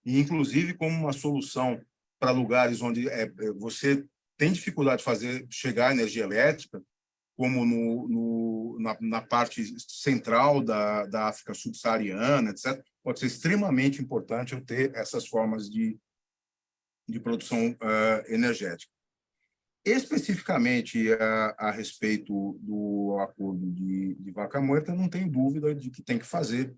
S4: E, inclusive, como uma solução para lugares onde você tem dificuldade de fazer chegar a energia elétrica, como na parte central da África subsaariana, etc., pode ser extremamente importante eu ter essas formas de produção energética. Especificamente a respeito do acordo de Vaca Muerta, não tenho dúvida de que tem que fazer,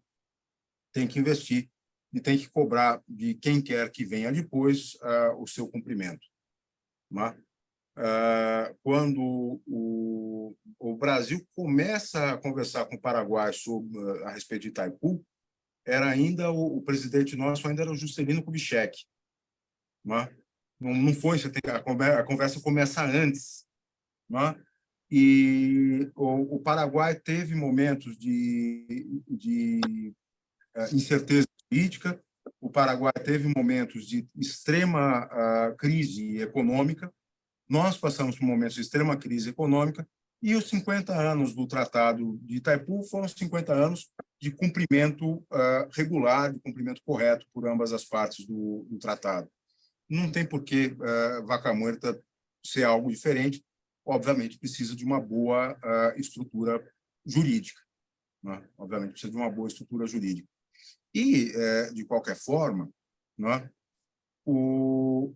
S4: tem que investir e tem que cobrar de quem quer que venha depois o seu cumprimento. Né? Quando o Brasil começa a conversar com o Paraguai a respeito de Itaipu, era ainda o presidente nosso ainda era o Juscelino Kubitschek. Né? Não foi, a conversa começa antes. Né? E o Paraguai teve momentos de incerteza política, o Paraguai teve momentos de extrema crise econômica, nós passamos por momentos de extrema crise econômica, e os 50 anos do Tratado de Itaipu foram 50 anos de cumprimento regular, de cumprimento correto por ambas as partes do tratado. Não tem por que Vaca Muerta ser algo diferente. Obviamente, precisa de uma boa estrutura jurídica. Né? Obviamente, precisa de uma boa estrutura jurídica. E, de qualquer forma, né, o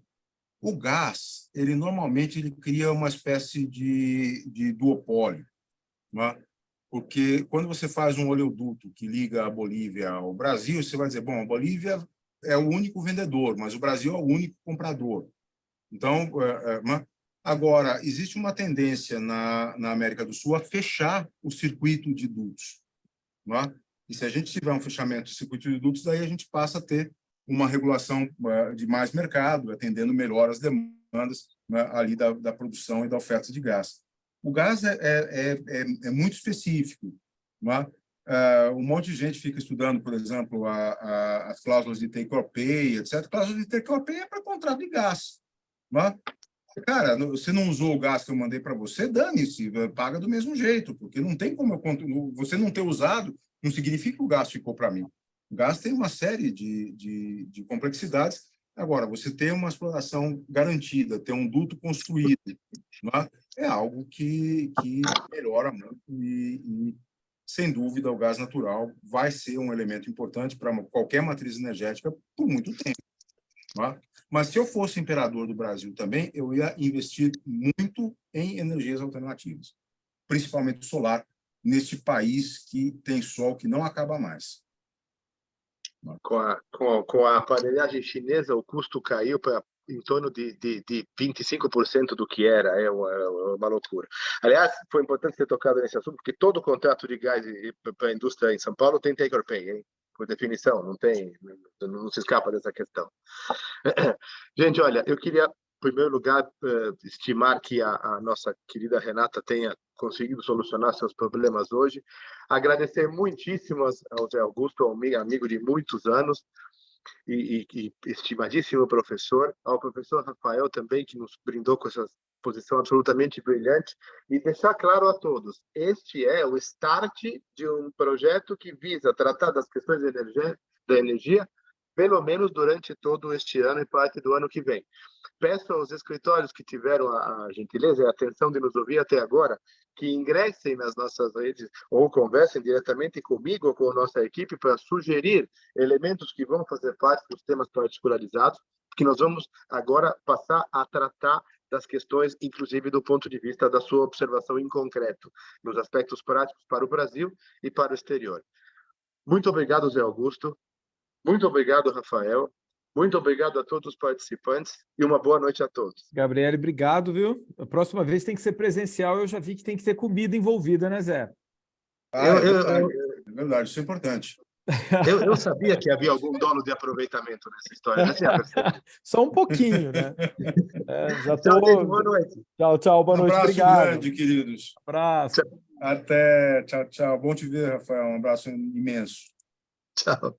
S4: gás, normalmente cria uma espécie de duopólio. Né? Porque quando você faz um oleoduto que liga a Bolívia ao Brasil, você vai dizer, bom, a Bolívia é o único vendedor, mas o Brasil é o único comprador. Então, agora, existe uma tendência na América do Sul a fechar o circuito de dutos. Né? E se a gente tiver um fechamento de circuito de dutos, daí a gente passa a ter uma regulação de mais mercado, atendendo melhor as demandas, né, ali da produção e da oferta de gás. O gás é muito específico. Né? Um monte de gente fica estudando, por exemplo, as cláusulas de take-or-pay, etc. Cláusulas de take-or-pay é para contrato de gás. Né? Cara, você não usou o gás que eu mandei para você, dane-se, paga do mesmo jeito, porque não tem como você não ter usado, não significa que o gás ficou para mim. O gás tem uma série de complexidades. Agora, você ter uma exploração garantida, ter um duto construído, né, é algo que melhora muito e, sem dúvida, o gás natural vai ser um elemento importante para qualquer matriz energética por muito tempo. Né? Mas, se eu fosse imperador do Brasil também, eu ia investir muito em energias alternativas, principalmente solar, neste país que tem sol que não acaba mais.
S2: Com a aparelhagem chinesa, o custo caiu para em torno de 25% do que era, é uma loucura. Aliás, foi importante ter tocado nesse assunto, porque todo contrato de gás para a indústria em São Paulo tem take-or-pay, hein? Por definição, não se escapa dessa questão. Gente, olha, eu queria, em primeiro lugar, estimar que a nossa querida Renata tenha conseguido solucionar seus problemas hoje. Agradecer muitíssimo ao Zé Augusto, amigo de muitos anos, e estimadíssimo professor, ao professor Rafael também, que nos brindou com essa posição absolutamente brilhante, e deixar claro a todos, este é o start de um projeto que visa tratar das questões da energia, pelo menos durante todo este ano e parte do ano que vem. Peço aos escritórios que tiveram a gentileza e a atenção de nos ouvir até agora, que ingressem nas nossas redes ou conversem diretamente comigo ou com a nossa equipe para sugerir elementos que vão fazer parte dos temas particularizados, que nós vamos agora passar a tratar das questões, inclusive do ponto de vista da sua observação em concreto, nos aspectos práticos para o Brasil e para o exterior. Muito obrigado, Zé Augusto. Muito obrigado, Rafael. Muito obrigado a todos os participantes e uma boa noite a todos.
S3: Gabriele, obrigado, viu? A próxima vez tem que ser presencial, eu já vi que tem que ter comida envolvida, né, Zé?
S4: É verdade, isso é importante.
S2: Eu sabia que havia algum dono de aproveitamento nessa história, já tinha percebido.
S3: Só um pouquinho, né? Já tô...
S2: Tchau, gente, boa noite.
S3: Tchau, boa noite, obrigado.
S4: Um abraço grande, queridos.
S3: Abraço.
S4: Até, tchau. Bom te ver, Rafael, um abraço imenso.
S2: Tchau.